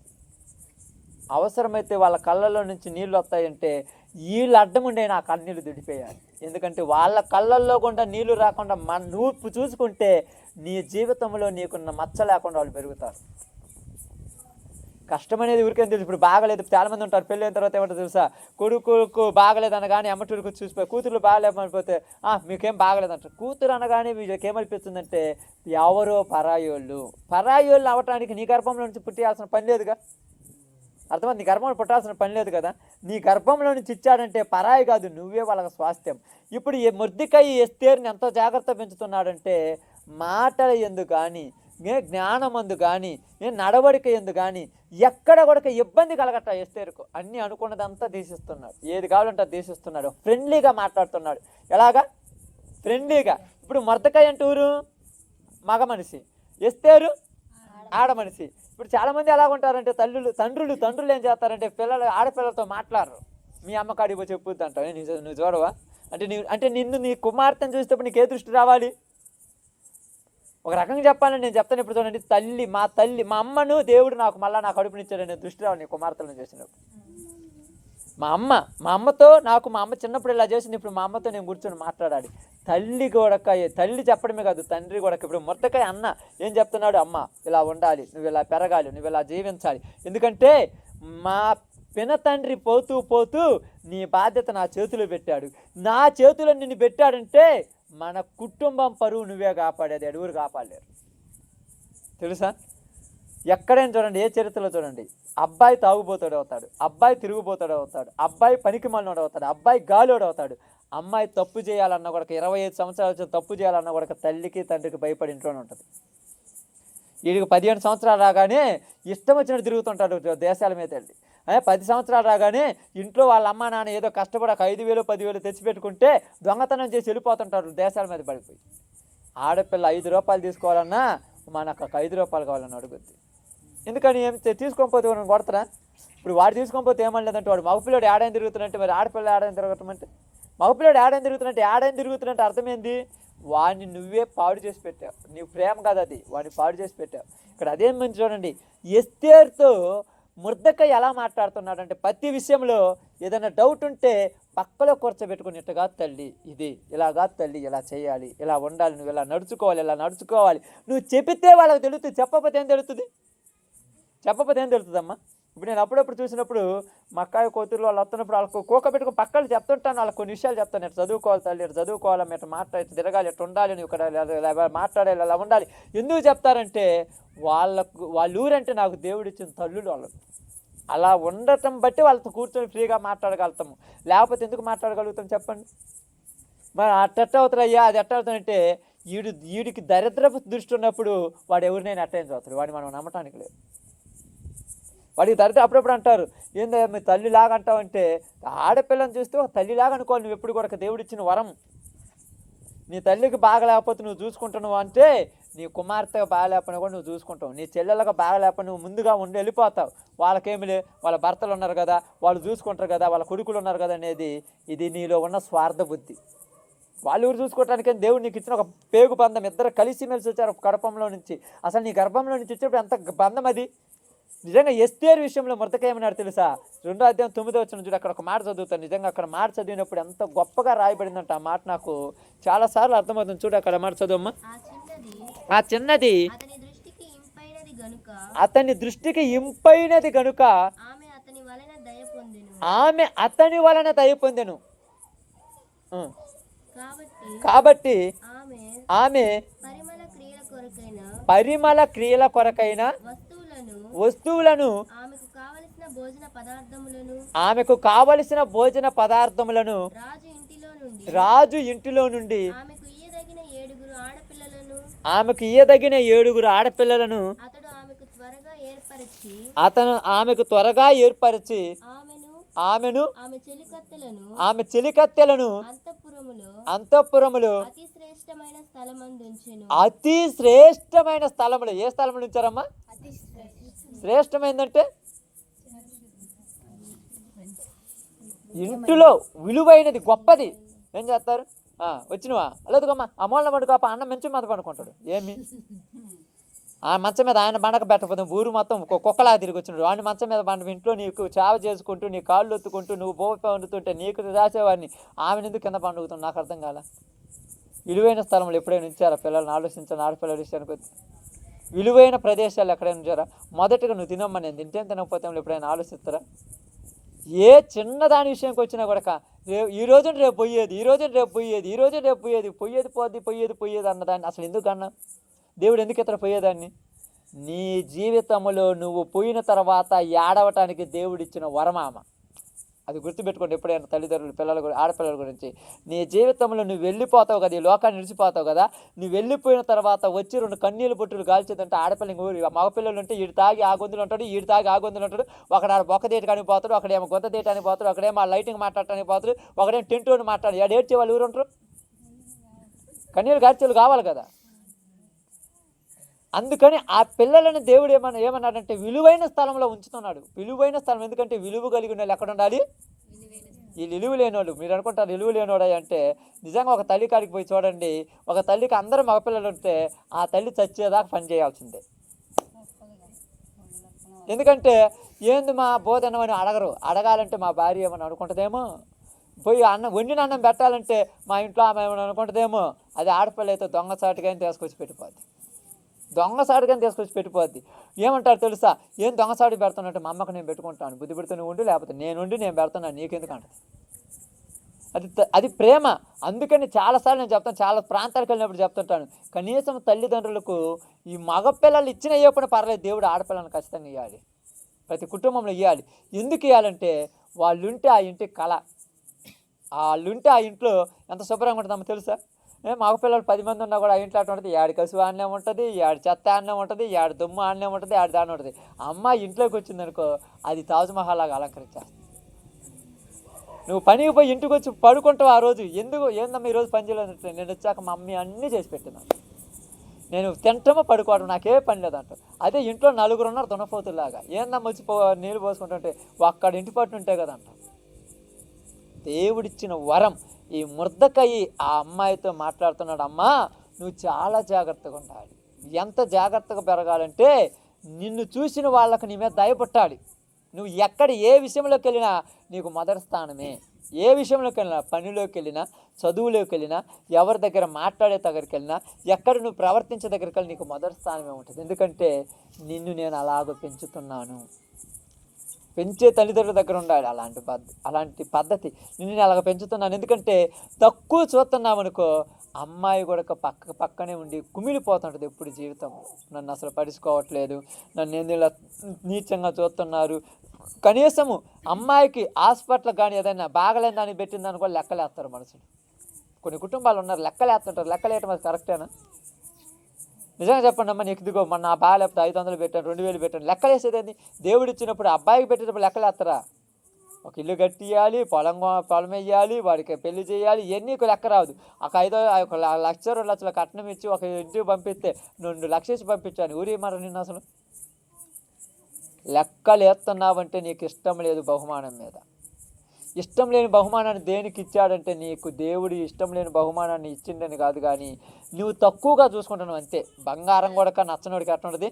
అవసరమైతే వాళ్ళ కళ్ళల్లో నుంచి నీళ్ళు వస్తాయంటే వీళ్ళు అడ్డం ఉండే నా కన్నీళ్ళు దుడిపేయాలి. ఎందుకంటే వాళ్ళ కళ్ళల్లో కూడా నీళ్లు రాకుండా నువ్వు చూసుకుంటే నీ జీవితంలో నీకున్న మచ్చ లేకుండా వాళ్ళు పెరుగుతారు. కష్టం అనేది ఊరికేం తెలుసు. ఇప్పుడు బాగలేదు, చాలామంది ఉంటారు పెళ్ళి అయిన తర్వాత ఏమంటారు తెలుసా, కొడుకు బాగలేదు అనగానే అమ్మటూరుకు చూసిపోయి, కూతురు బాగలేకపోతే మీకేం బాగలేదంటారు. కూతురు అనగానే వీళ్ళకి ఏమనిపిస్తుందంటే ఎవరో పరాయోళ్ళు అవటానికి నీ గర్భంలో నుంచి పుట్టాల్సిన పని లేదుగా. అర్థమైంది? నీ గర్భంలో పుట్టాల్సిన పని లేదు కదా. నీ గర్భంలో నుంచి ఇచ్చాడంటే పరాయి కాదు, నువ్వే వాళ్ళకి స్వాస్థ్యం. ఇప్పుడు ఈ మొర్దెకై ఎస్తేరుని ఎంతో జాగ్రత్త పెంచుతున్నాడంటే మాటల యందు కానీ, జ్ఞానం అందు కానీ, నడవడిక యందు కానీ ఎక్కడ కూడా ఇబ్బంది కలగట ఎస్తేరుకు. అన్నీ అనుకున్నదంతా తీసిస్తున్నాడు, ఏది కావాలంటే అది తీసిస్తున్నాడు. ఫ్రెండ్లీగా మాట్లాడుతున్నాడు. ఎలాగా? ఫ్రెండ్లీగా. ఇప్పుడు మొర్దెకై అంటే ఊరు మగ మనిషి, ఎస్తేరు ఆడ మనిషి. ఇప్పుడు చాలామంది ఎలా ఉంటారంటే తండ్రులు ఏం చేస్తారంటే ఆడపిల్లలతో మాట్లాడరు. మీ అమ్మకాడికి పోయి చెప్పుద్ది అంటావు, నువ్వు చూడవా అంటే నిన్ను నీ కుమార్తెను చూసేటప్పుడు నీకు ఏ దృష్టి రావాలి? ఒక రకంగా చెప్పాలని నేను చెప్తాను. ఇప్పుడు చూడండి, మా అమ్మను దేవుడు మళ్ళీ నాకు కడుపునిచ్చాడనే దృష్టి రావాలి నీ కుమార్తెలను చేసినప్పుడు. మా అమ్మతో మా అమ్మ చిన్నప్పుడు ఇలా చేసింది, ఇప్పుడు మా అమ్మతో నేను కూర్చొని మాట్లాడాలి. తల్లి చెప్పడమే కాదు, తండ్రి కూడా. ఇప్పుడు మొర్దెకై అన్న ఏం చెప్తున్నాడు, అమ్మ ఇలా ఉండాలి, నువ్వు ఇలా పెరగాలి, నువ్వు ఇలా జీవించాలి. ఎందుకంటే మా పిన తండ్రి పోతూ నీ బాధ్యత నా చేతిలో పెట్టాడు. నా చేతిలో నిన్ను పెట్టాడంటే మన కుటుంబం పరువు నువ్వే కాపాడేది, ఎడుగురు కాపాడలేరు. తెలుసా? ఎక్కడైనా చూడండి, ఏ చరిత్రలో చూడండి, అబ్బాయి తాగుబోతాడు అవుతాడు, అబ్బాయి తిరుగుబోతాడు అవుతాడు, అబ్బాయి పనికి మాలినోడు అవుతాడు, అబ్బాయి గాలోడు అవుతాడు. అమ్మాయి తప్పు చేయాలన్నా కూడా 25 సంవత్సరాలు వచ్చిన తప్పు చేయాలన్నా కూడా తల్లికి తండ్రికి భయపడి ఇంట్లోనే ఉంటుంది. వీడికి 15 సంవత్సరాలు రాగానే ఇష్టం వచ్చినట్టు తిరుగుతుంటాడు దేశాల మీద వెళ్ళి. 10 సంవత్సరాలు రాగానే ఇంట్లో వాళ్ళ అమ్మ నాన్న ఏదో కష్టపడి 5,000 10,000 తెచ్చిపెట్టుకుంటే దొంగతనం చేసి వెళ్ళిపోతుంటారు దేశాల మీద పడిపోయి. ఆడపిల్ల 5 రూపాయలు తీసుకోవాలన్నా మనకు 5 రూపాయలు కావాలని అడుగుద్ది. ఎందుకని ఏం తీసుకోకపోతే మనం కొడతారా? ఇప్పుడు వాడు తీసుకోకపోతే ఏమనలేదంటే వాడు మగపిల్లడు ఏడాది తిరుగుతున్నట్టే, మరి ఆడపిల్ల ఏడాది తిరగటం అంటే, మగపిల్లడు ఏడాది తిరుగుతున్నట్టు అర్థమైంది, వాడిని నువ్వే పాడు చేసి పెట్టావు. నీ ప్రేమ కాదు అది, వాడిని పాడు చేసి పెట్టావు. ఇక్కడ అదేం మంచి చూడండి, ఎస్తేరుతో మొర్దెకై ఎలా మాట్లాడుతున్నాడంటే ప్రతి విషయంలో ఏదైనా డౌట్ ఉంటే పక్కలో కూర్చోబెట్టుకుని, ఇట్టగా తల్లి ఇది, ఇలాగా తల్లి ఇలా చేయాలి, ఇలా ఉండాలి, నువ్వు ఇలా నడుచుకోవాలి. నువ్వు చెబితే వాళ్ళకి తెలుస్తుంది, చెప్పకపోతే ఏం తెలుస్తుందమ్మా? ఇప్పుడు నేను అప్పుడప్పుడు చూసినప్పుడు మా అక్కాయ కూతురు వాళ్ళు వస్తున్నప్పుడు వాళ్ళకు కోక పెట్టుకుని పక్కన చెప్తుంటాను, వాళ్ళకి కొన్ని విషయాలు చెప్తాను. ఇట్లా చదువుకోవాలి తల్లి, ఇట్లా చదువుకోవాలి, ఇట్లా మాట్లాడి తిరగాలి, ఇట్లా ఉండాలి, నువ్వు ఇక్కడ మాట్లాడాలి, అలా ఉండాలి. ఎందుకు చెప్తారంటే వాళ్ళ ఊరంటే నాకు దేవుడు ఇచ్చిన తల్లులు వాళ్ళకు. అలా ఉండటం బట్టి వాళ్ళతో కూర్చొని ఫ్రీగా మాట్లాడగలుగుతాము. లేకపోతే ఎందుకు మాట్లాడగలుగుతాం చెప్పండి? మరి అట్ట అవుతారయ్యా, అది ఎట్ట అవుతానంటే వీడికి దరిద్రపు దృష్టి ఉన్నప్పుడు వాడు ఎవరినైనా అట్టేం చదువుతాడు, వాడిని మనం నమ్మటానికి లేదు. వాడికి దరిద్రం అప్పుడప్పుడు అంటారు, ఏందో మీ తల్లిలాగా అంటావంటే, ఆడపిల్లని చూస్తే ఒక తల్లిలాగా అనుకోవాలి నువ్వు ఎప్పుడు కూడా, దేవుడిచ్చిన వరం. నీ తల్లికి బాగలేకపోతే నువ్వు చూసుకుంటున్నావు అంటే, నీ కుమార్తెగా బాగలేకపోయినా కూడా నువ్వు చూసుకుంటావు. నీ చెల్లెలకు బాగలేకపోయినా నువ్వు ముందుగా ఉండి వెళ్ళిపోతావు. వాళ్ళకేమిలే, వాళ్ళ భర్తలు ఉన్నారు కదా, వాళ్ళు చూసుకుంటారు కదా, వాళ్ళ కొడుకులు ఉన్నారు కదా అనేది ఇది నీలో ఉన్న స్వార్థ బుద్ధి. వాళ్ళు ఊరు చూసుకోవటానికి దేవుడు నీకు ఇచ్చిన ఒక పేగు బంధం, ఇద్దరు కలిసిమెలిసి వచ్చారు గర్భంలో నుంచి. అసలు నీ గర్భంలో నుంచి వచ్చేప్పుడు ఎంత బంధం అది. నిజంగా ఎస్తేరు విషయంలో మొదటగా ఏమన్నాడు తెలుసా? 2వ అధ్యాయం 9వ వచనం చూడు, అక్కడ ఒక మాట చదువుతాను. నిజంగా అక్కడ మాట చదివినప్పుడు ఎంత గొప్పగా రాయబడిందంట ఆ మాట, నాకు చాలాసార్లు అర్థమవుతుంది. చూడు అక్కడ మాట చదువమ్మా. ఆ చిన్నది అతని దృష్టికి ఇంపైనది గనుక ఆమె అతని వలన దయ పొందెను. కాబట్టి ఆమె పరిమళ క్రియల కొరకైన వస్తువులను ఆమెకు కావలసిన భోజన పదార్థములను రాజు ఇంటిలో నుండి ఆమెకు ఇయ్యదగిన 7 ఆడపిల్లలను అతను ఆమెకు త్వరగా ఏర్పరిచి ఆమెను ఆమె చెలికత్తెలను అంతఃపురములో అతి శ్రేష్టమైన స్థలములు. ఏ స్థలములు ఉంచారమ్మా? శ్రేష్టమైందంటే ఇంటిలో విలువైనది, గొప్పది. ఏం చేస్తారు? వచ్చినవా లేదుకమ్మా, అమ్మోళ్ళ పడుకోప, అన్నం మంచి మీద పడుకుంటాడు. ఏమి ఆ మంచం మీద ఆయన బండక పెట్టకపోతే ఊరు మొత్తం కుక్కలా తిరిగి వచ్చినాడు. వాడిని మంచం మీద బండ ఇంట్లో నీకు చావ చేసుకుంటూ, నీ కాళ్ళు ఒత్తుకుంటూ, నువ్వు బోప వండుతుంటే నీకు రాసేవాడిని ఆమెను ఎందుకు కింద పండుగుతాడు? నాకు అర్థం కాల. విలువైన స్థలంలో ఎప్పుడైనా ఉంచారా? పిల్లల్ని ఆలోచించాను. ఆడపిల్లల విషయానికి వచ్చి విలువైన ప్రదేశాలు ఎక్కడైనా ఉంచారా? మొదటిగా నువ్వు తినమ్మా, నేను తింటేం తినకపోతే ఎప్పుడైనా ఆలోచిస్తారా? ఏ చిన్నదాని విషయానికి వచ్చినా కూడా ఈ రోజున రేపు పోయేది, ఈ రోజున రేపు పోయేది, ఈ రోజున రేపు పోయేది, పోయేది అన్నదాన్ని అసలు ఎందుకు అన్నా? దేవుడు ఎందుకు ఇతర పోయేదాన్ని? నీ జీవితంలో నువ్వు పోయిన తర్వాత ఏడవటానికి దేవుడిచ్చిన వరమామ. అది గుర్తుపెట్టుకోండి ఎప్పుడైనా తల్లిదండ్రులు ఆడపిల్లల గురించి. నీ జీవితంలో నువ్వు వెళ్ళిపోతావు కదా, ఈ లోకాన్ని నిలిచిపోతావు కదా, నువ్వు వెళ్ళిపోయిన తర్వాత వచ్చి 2 కన్నీళ్ళు బొట్టులు కాల్చేదంటే ఆడపిల్ల ఊరి మగపిల్లలు ఉంటే ఈడు తాగి ఆ గొంతులు ఉంటాడు, ఈడు తాగి ఆ గొంతులు ఉంటాడు. ఒకడు బొక్క తీయటానికి పోతాడు, ఒకడేమో గొంత తీయటానికి పోతాడు, ఒకడేమో ఆ లైటింగ్ మాట్లాడటానికి పోతాడు, ఒకడేమో టెంట్ మాట్లాడు. ఏడ్చే వాళ్ళు ఊరు ఉంటారు, కన్నీళ్ళు గార్చేలు కావాలి కదా. అందుకని ఆ పిల్లలను దేవుడు ఏమన్నాడంటే విలువైన స్థలంలో ఉంచుతున్నాడు. విలువైన స్థలం ఎందుకంటే విలువ కలిగిన వాళ్ళు ఎక్కడ ఉండాలి? ఈ విలువ లేనోళ్ళు. మీరు అనుకుంటారు విలువ లేనోడా అంటే, నిజంగా ఒక తల్లి కాడికి పోయి చూడండి, ఒక తల్లికి అందరూ మగపిల్లలు ఉంటే ఆ తల్లి చచ్చేదాకా పని చేయాల్సిందే. ఎందుకంటే ఏంది మా బోధనమని అడగాలంటే మా భార్య ఏమని అనుకుంటుందేమో, పోయి వండిన అన్నం పెట్టాలంటే మా ఇంట్లో ఆమె ఏమని అనుకుంటుందేమో. అది ఆడపిల్ల అయితే దొంగసాటుగా తీసుకొచ్చి పెట్టిపోద్ది. ఏమంటారు తెలుసా? ఏం దొంగసాటు పెడుతున్నట్టు? మా అమ్మకు నేను పెట్టుకుంటాను, బుద్ధి పెడుతూ నువ్వు ఉండి, లేకపోతే నేను పెడుతున్నాను, నీకెందుకంట. అది ప్రేమ. అందుకని చాలాసార్లు నేను చెప్తాను, చాలా ప్రాంతాలకు వెళ్ళినప్పుడు చెప్తుంటాను, కనీసం తల్లిదండ్రులకు ఈ మగపిల్లలు ఇచ్చిన ఇవ్వకుండా పర్లేదు, దేవుడు ఆడపిల్లను ఖచ్చితంగా ఇవ్వాలి, ప్రతి కుటుంబంలో ఇవ్వాలి. ఎందుకు ఇవ్వాలంటే వాళ్ళుంటే ఆ ఇంటి కళ, వాళ్ళుంటే ఆ ఇంట్లో ఎంత శుభ్రంగా ఉంటుందమ్మా తెలుసా? మగపిల్లలు 10 మంది ఉన్నా కూడా ఆ ఇంట్లో అటు ఉంటుంది, ఏడు కసువు ఆడనే ఉంటుంది, ఏడు చెత్త ఆడనే ఉంటుంది, ఏడు దుమ్ము ఆడనే ఉంటుంది, ఏడు దాని ఉంటుంది. అమ్మ ఇంట్లోకి వచ్చిందనుకో అది తాజ్మహల్ లాగా అలంకరించేస్తుంది. నువ్వు పనికి పోయి ఇంటికి వచ్చి పడుకుంటావు ఆ రోజు. ఏందమ్మా ఈరోజు పని చేయలేదు? నేను వచ్చాక మా అమ్మ అన్నీ చేసి పెట్టినాను, నేను తింటామో పడుకోవడం నాకే పని లేదంట. అదే ఇంట్లో 4 ఉన్నారు దున్నపోతులాగా. ఏందమ్మా వచ్చి నీళ్ళు పోసుకుంటుంటే అక్కడ ఇంటి పట్టు ఉంటే కదంట. దేవుడిచ్చిన వరం. ఈ మొర్దెకయి ఆ అమ్మాయితో మాట్లాడుతున్నాడు, అమ్మా నువ్వు చాలా జాగ్రత్తగా ఉండాలి. ఎంత జాగ్రత్తగా పెరగాలంటే నిన్ను చూసిన వాళ్ళకి నీ మీద దయ పుట్టాలి. నువ్వు ఎక్కడ ఏ విషయంలోకి వెళ్ళినా నీకు మొదటి స్థానమే. ఏ విషయంలోకి వెళ్ళినా, పనిలోకి వెళ్ళినా, చదువులోకి వెళ్ళినా, ఎవరి దగ్గర మాట్లాడే దగ్గరికి వెళ్ళినా, ఎక్కడ నువ్వు ప్రవర్తించే దగ్గరికి వెళ్ళి నీకు మొదటి స్థానమే ఉంటుంది. ఎందుకంటే నిన్ను నేను అలాగ పెంచుతున్నాను. పెంచే తల్లిదండ్రుల దగ్గర ఉండాలి అలాంటి పద్ధతి. నిన్ను అలాగ పెంచుతున్నాను. ఎందుకంటే తక్కువ చూస్తున్నామనుకో అమ్మాయి కూడా పక్కనే ఉండి కుమిలిపోతుంటుంది ఎప్పుడు జీవితంలో. నన్ను అసలు పడుచుకోవట్లేదు, నన్ను ఎందుకు నీచంగా చూస్తున్నారు. కనీసము అమ్మాయికి హాస్పిటల్ కానీ ఏదైనా బాగలేని దాన్ని పెట్టిందని కూడా లెక్కలేస్తారు మనుషులు. కొన్ని కుటుంబాలు ఉన్నారు లెక్కలేస్తుంటారు. లెక్కలేయటం అది కరెక్టేనా? నిజంగా చెప్పండి అమ్మ, నీకు ఇదిగో మన నా బాగా లేకపోతే 500 పెట్టాను, 2000 పెట్టాను, లెక్కలేసేది. దేవుడు ఇచ్చినప్పుడు అబ్బాయికి పెట్టేటప్పుడు లెక్కలేస్తారా? ఒక ఇల్లు కట్టియాలి, పొలం వేయాలి, వాడికి పెళ్లి చేయాలి, ఇవన్నీ లెక్క రాదు. ఒక 1,00,000 2 లక్షల కట్నం ఇచ్చి ఒక ఇంటికి పంపిస్తే 2 లక్షలు ఇచ్చి పంపించాను. ఊరి మాట నిన్ను అసలు లెక్కలు వేస్తున్నావంటే నీకు ఇష్టం లేదు బహుమానం మీద. ఇష్టం లేని బహుమానాన్ని దేనికి ఇచ్చాడంటే నీకు దేవుడు ఇష్టం లేని బహుమానాన్ని ఇచ్చిండని కాదు, కానీ నువ్వు తక్కువగా చూసుకుంటున్నావు అంతే. బంగారం కూడా నచ్చనోడికి ఎట్లా ఉంటుంది?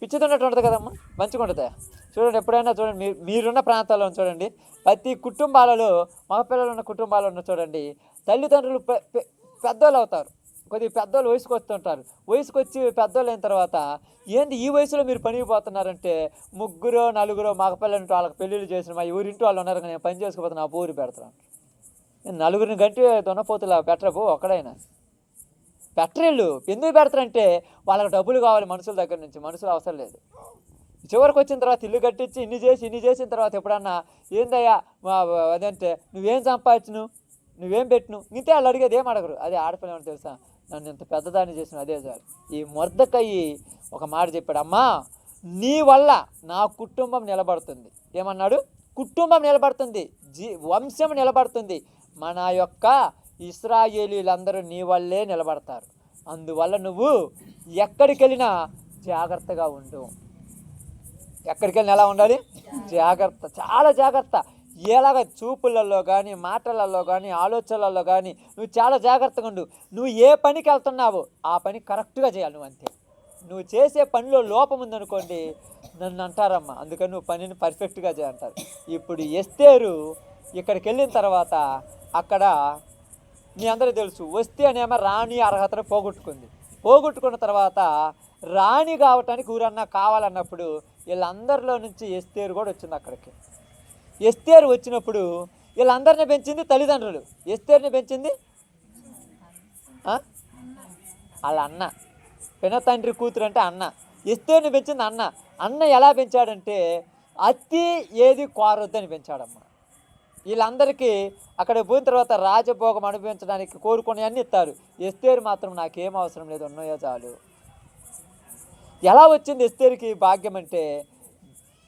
పిచ్చితున్నట్టు ఉంటుంది కదమ్మా, మంచిగా ఉంటుంది. చూడండి, ఎప్పుడైనా చూడండి, మీరున్న ప్రాంతాల్లో చూడండి, ప్రతి కుటుంబాలలో మగపిల్లలు ఉన్న కుటుంబాలలో చూడండి, తల్లిదండ్రులు పెద్దోళ్ళు అవుతారు. కొద్దిగా పెద్దోళ్ళు వయసుకు వస్తుంటారు. వయసుకు వచ్చి పెద్దోళ్ళు అయిన తర్వాత ఏంది ఈ వయసులో మీరు పనికి పోతున్నారంటే 3 4 మగపిల్లలు వాళ్ళకి పెళ్ళిళ్ళు చేసిన మా ఊరింటి వాళ్ళు ఉన్నారు, నేను పని చేసుకుపోతున్నా, ఆ ఊరు పెడతాను. 4 గంటే దొన్నపోతులా పెట్టరు ఒక్కడైనా పెట్టరేళ్ళు. ఎందుకు పెడతారంటే వాళ్ళకి డబ్బులు కావాలి మనుషుల దగ్గర నుంచి, మనుషులు అవసరం లేదు. చివరికి వచ్చిన తర్వాత ఇల్లు కట్టించి ఇన్ని చేసిన తర్వాత ఎప్పుడన్నా ఏందయ్యా అదంటే నువ్వేం సంపాదించును, నువ్వేం పెట్టిను, ఇంతే వాళ్ళు అడిగేది. ఏం అడగరు. అదే ఆడపిల్ల తెలుసా, నన్ను ఇంత పెద్దదాన్ని చేసిన అదే చాలు. ఈ మొర్దెకయి ఒక మాట చెప్పాడు, అమ్మా నీ వల్ల నా కుటుంబం నిలబడుతుంది. ఏమన్నాడు? కుటుంబం నిలబడుతుంది, వంశం నిలబడుతుంది, మన యొక్క ఇశ్రాయేలీలందరూ నీ వల్లే నిలబడతారు. అందువల్ల నువ్వు ఎక్కడికి వెళ్ళినా జాగ్రత్తగా ఉండు. ఎక్కడికి వెళ్ళినా ఎలా ఉండాలి? జాగ్రత్త, చాలా జాగ్రత్త. ఎలాగ చూపులలో కానీ, మాటలలో కానీ, ఆలోచనలలో కానీ నువ్వు చాలా జాగ్రత్తగా ఉండు. నువ్వు ఏ పనికి వెళ్తున్నావో ఆ పని కరెక్ట్గా చేయాలి నువ్వు, అంతే. నువ్వు చేసే పనిలో లోపం ఉందనుకోండి నన్ను అంటారమ్మా, అందుకని నువ్వు పనిని పర్ఫెక్ట్గా చేయంటారు. ఇప్పుడు ఎస్తేరు ఇక్కడికి వెళ్ళిన తర్వాత అక్కడ మీ అందరికీ తెలుసు, వస్తే అనేమో రాణి అర్హతను పోగొట్టుకున్న తర్వాత రాణి కావటానికి ఊరన్నా కావాలన్నప్పుడు వీళ్ళందరిలో నుంచి ఎస్తేరు కూడా వచ్చింది అక్కడికి. ఎస్తేరు వచ్చినప్పుడు వీళ్ళందరినీ పెంచింది తల్లిదండ్రులు. ఎస్తేరుని పెంచింది వాళ్ళ అన్న, పెన తండ్రి కూతురు అంటే అన్న. ఎస్తేరుని పెంచింది అన్న. అన్న ఎలా పెంచాడంటే అతి ఏది కోరొద్దని పెంచాడమ్మ. వీళ్ళందరికీ అక్కడ పోయిన తర్వాత రాజభోగం అనుభవించడానికి కోరుకొని అన్నీ ఇస్తారు. ఎస్తేరు మాత్రం నాకేం అవసరం లేదు, ఉన్నాయో చాలు. ఎలా వచ్చింది ఎస్తేరుకి భాగ్యం అంటే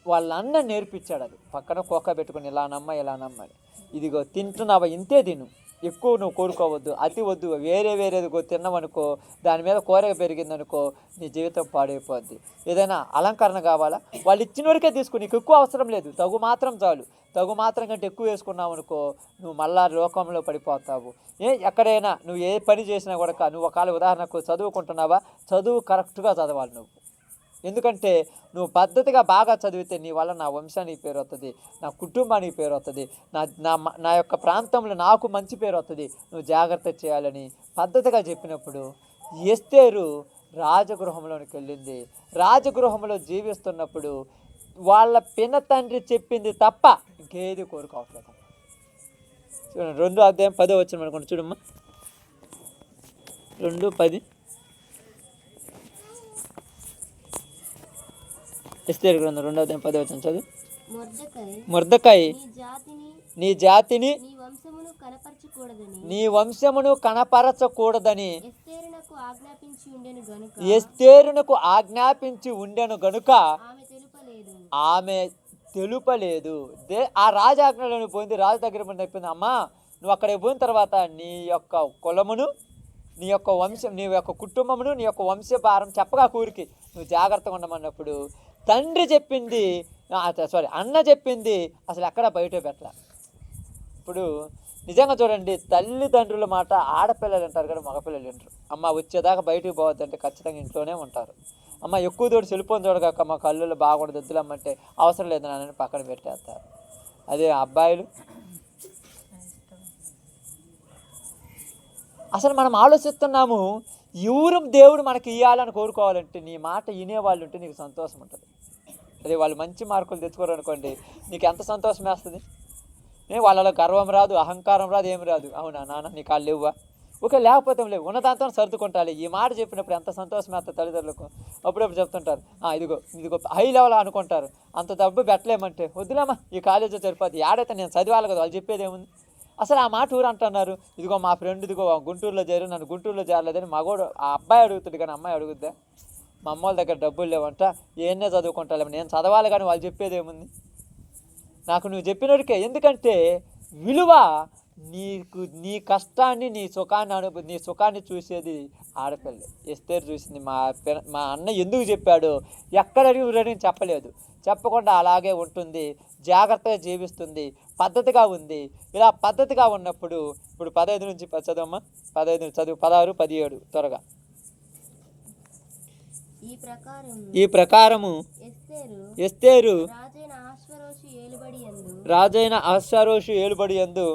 వాళ్ళ అన్న నేర్పించాడు. అది పక్కన కుక్క పెట్టుకుని ఇలా నమ్మాలి, ఇదిగో తింటున్నావా ఇంతే తిను, ఎక్కువ నువ్వు కోరుకోవద్దు, అతి వద్దు, వేరేది తిన్నామనుకో దాని మీద కోరిక పెరిగిందనుకో నీ జీవితం పాడైపోద్ది. ఏదైనా అలంకరణ కావాలా వాళ్ళు ఇచ్చిన వరకే తీసుకో, నీకు ఎక్కువ అవసరం లేదు, తగు మాత్రం చాలు. తగు మాత్రం కంటే ఎక్కువ వేసుకున్నావు అనుకో నువ్వు మళ్ళా లోకంలో పడిపోతావు. ఎక్కడైనా నువ్వు ఏ పని చేసినా కూడా నువ్వు ఒకవేళ ఉదాహరణకు చదువుకుంటున్నావా, చదువు కరెక్ట్గా చదవాలి నువ్వు. ఎందుకంటే నువ్వు పద్ధతిగా బాగా చదివితే నీ వల్ల నా వంశానికి పేరు వస్తుంది, నా కుటుంబానికి పేరు వస్తుంది, నా యొక్క ప్రాంతంలో నాకు మంచి పేరు వస్తుంది. నువ్వు జాగ్రత్త చేయాలని పద్ధతిగా చెప్పినప్పుడు ఎస్తేరు రాజగృహంలోనికి వెళ్ళింది. రాజగృహంలో జీవిస్తున్నప్పుడు వాళ్ళ పిన తండ్రి చెప్పింది తప్ప ఇంకేది కోరుకోవట్లేదు. చూడండి 2:10 అనుకోండి, చూడమ్మా 2:10. ఎస్తేరు గ్రంథం 2:10 చదువు. మొర్దెకై నీ జాతిని నీ వంశమును కనపరచకూడదని ఎస్తేరునకు ఆజ్ఞాపించి ఉండెను గనుక ఆమె తెలుపలేదు. ఆ రాజాజ్ఞలను పోయింది, రాజు దగ్గర చెప్పింది, అమ్మా నువ్వు అక్కడికి పోయిన తర్వాత నీ యొక్క కులమును, నీ యొక్క వంశం, నీ యొక్క కుటుంబమును, నీ యొక్క వంశభారం చెప్పగా కూరికి నువ్వు జాగ్రత్తగా ఉండమన్నప్పుడు తండ్రి చెప్పింది అన్న చెప్పింది అసలు ఎక్కడ బయట పెట్టాల. ఇప్పుడు నిజంగా చూడండి, తల్లిదండ్రుల మాట ఆడపిల్లలు వింటారు కదా, మగపిల్లలు వింటారు. అమ్మ వచ్చేదాకా బయటకు పోవద్దంటే ఖచ్చితంగా ఇంట్లోనే ఉంటారు. అమ్మ ఎక్కువ తోడు సెల్ఫోన్ చూడగాక మా కళ్ళులో బాగుండదు వద్దులమ్మంటే అవసరం లేదు నాన్నని పక్కన పెట్టేస్తారు. అదే అబ్బాయిలు అసలు మనం ఆలోచిస్తున్నాము ఎవరు దేవుడు మనకి ఇవ్వాలని కోరుకోవాలంటే నీ మాట వినేవాళ్ళు ఉంటే నీకు సంతోషం ఉంటుంది. అదే వాళ్ళు మంచి మార్కులు తెచ్చుకోరు అనుకోండి నీకు ఎంత సంతోషం వేస్తుంది. వాళ్ళలో గర్వం రాదు, అహంకారం రాదు, ఏమి రాదు. అవునా నాన్న నీ కాళ్ళు లేవువా, ఓకే లేకపోతే లేవు, ఉన్నదాంతో సర్దుకుంటాలి. ఈ మాట చెప్పినప్పుడు ఎంత సంతోషం ఎంత తల్లిదండ్రులకు. అప్పుడప్పుడు చెప్తుంటారు, ఇదిగో ఇదిగో హై లెవెల్ అనుకుంటారు, అంత డబ్బు పెట్టలేమంటే వద్దులేమ్మా ఈ కాలేజీ సరిపోతుంది, ఏడైతే నేను చదివాలి కదా, వాళ్ళు చెప్పేది ఏముంది. అసలు ఆ మాట ఊరు అంటున్నారు. ఇదిగో మా ఫ్రెండ్ ఇదిగో గుంటూరులో చేరు, నన్ను గుంటూరులో చేరలేదని మగోడు ఆ అబ్బాయి అడుగుతుంది కానీ అమ్మాయి అడుగుద్దా. మా అమ్మ వాళ్ళ దగ్గర డబ్బులు లేవంట, ఏనే చదువుకుంటాలేమో, నేను చదవాలి కానీ వాళ్ళు చెప్పేది ఏముంది. నాకు నువ్వు చెప్పినోడికే, ఎందుకంటే విలువ నీకు నీ కష్టాన్ని నీ సుఖాన్ని చూసేది ఆడపిల్ల. ఎస్తేరు చూసింది. మా అన్న ఎందుకు చెప్పాడు, ఎక్కడ అడిగి చెప్పలేదు, చెప్పకుండా అలాగే ఉంటుంది, జాగ్రత్తగా జీవిస్తుంది, పద్ధతిగా ఉంది. ఇలా పద్ధతిగా ఉన్నప్పుడు ఇప్పుడు 15 నుంచి చదవమ్మా, 15 చదువు, 16, 17 త్వరగా. ఈ ప్రకారము ఎస్తేరు రాజైన అహష్వేరోషు ఏలుబడి యందు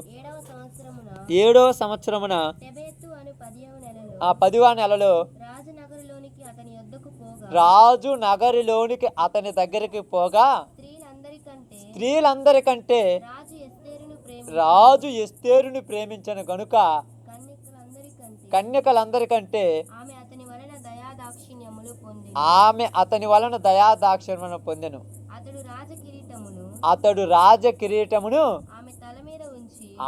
7వ సంవత్సరమున 10వ నెలలో రాజు నగరిలోనికి అతని దగ్గరికి పోగా స్త్రీలందరికంటే రాజు ఎస్తేరును ప్రేమించిన గనుక కన్యకలందరికంటే ఆమె అతని వలన దయాదాక్షిణ్యమును పొందెను. అతడు రాజ కిరీటమును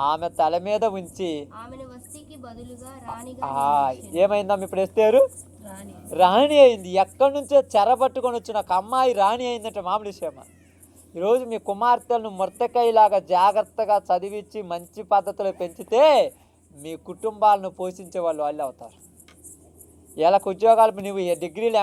ఆమె తల మీద ఉంచి ఏమైందమ్మ ఇప్పుడు ఎస్తేరు రాణి అయింది. ఎక్కడి నుంచో చెరబట్టుకొని వచ్చిన ఒక అమ్మాయి రాణి అయిందంటే మామూలు విషయమా. ఈరోజు మీ కుమార్తెలను మొర్దెకాయిలాగా జాగ్రత్తగా చదివించి మంచి పద్ధతిలో పెంచితే మీ కుటుంబాలను పోషించే వాళ్ళు అవుతారు. వీళ్ళకు ఉద్యోగాలు నువ్వు డిగ్రీలు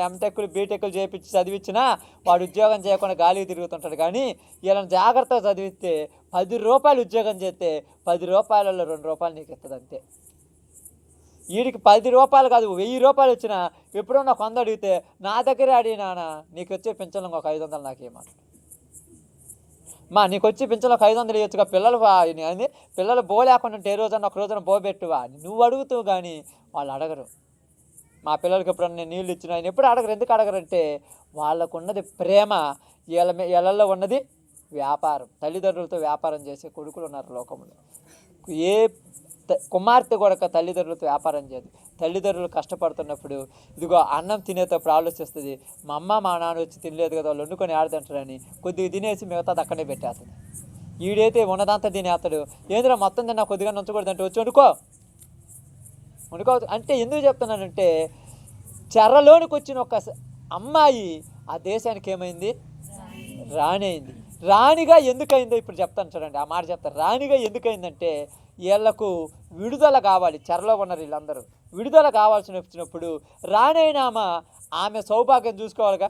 ఎంటెక్లు బీటెక్లు చేయించి చదివించినా వాడు ఉద్యోగం చేయకుండా గాలికి తిరుగుతుంటాడు. కానీ వీళ్ళని జాగ్రత్తగా చదివిస్తే 10 రూపాయలు ఉద్యోగం చేస్తే 10 రూపాయలలో 2 రూపాయలు నీకు ఇస్తుంది అంతే. వీడికి 10 రూపాయలు కాదు 1000 రూపాయలు వచ్చినా ఎప్పుడన్నా కొంద అడిగితే నా దగ్గర అడిగినానా నీకు వచ్చే పింఛన్లు ఒక 500 నాకేమాట నీకు వచ్చి పింఛన్లు ఒక 500 ఇవ్వచ్చుగా, పిల్లలు బో లేకుండా ఉంటే ఏ రోజన్నా ఒక రోజున బో పెట్టువా నువ్వు అడుగుతావు కానీ వాళ్ళు అడగరు. మా పిల్లలకి ఎప్పుడన్నా నేను నీళ్ళు ఇచ్చిన ఆయన ఎప్పుడు అడగరు. ఎందుకు అడగరంటే వాళ్ళకు ఉన్నది ప్రేమ, వీళ్ళల్లో ఉన్నది వ్యాపారం. తల్లిదండ్రులతో వ్యాపారం చేసే కొడుకులు ఉన్నారు లోకంలో. ఏ కుమార్తె కూడా తల్లిదండ్రులతో వ్యాపారం చేయదు. తల్లిదండ్రులు కష్టపడుతున్నప్పుడు ఇదిగో అన్నం తినేటప్పుడు ఆలోచిస్తుంది, మా అమ్మ మా నాన్న వచ్చి తినలేదు కదా, వాళ్ళు వండుకొని ఆడుతుంటారని కొద్దిగా తినేసి మిగతాది అక్కడే పెట్టేస్తుంది. ఈడైతే ఉన్నదంతా తినేస్తాడు. ఏంద్రా మొత్తం తిన్నా కొద్దిగా ఉంచకూడదంటే వచ్చి వండుకోవచ్చు అంటే ఎందుకు చెప్తున్నానంటే చెరలోనికి వచ్చిన ఒక అమ్మాయి ఆ దేశానికి ఏమైంది, రాణి అయింది. రాణిగా ఎందుకైందో ఇప్పుడు చెప్తాను చూడండి. ఆ మాట చెప్తాను. రాణిగా ఎందుకైందంటే వీళ్ళకు విడుదల కావాలి. చెరలో ఉన్నారు వీళ్ళందరూ, విడుదల కావాల్సిన వచ్చినప్పుడు రాణి అయిన ఆమె సౌభాగ్యం చూసుకోవాలిగా.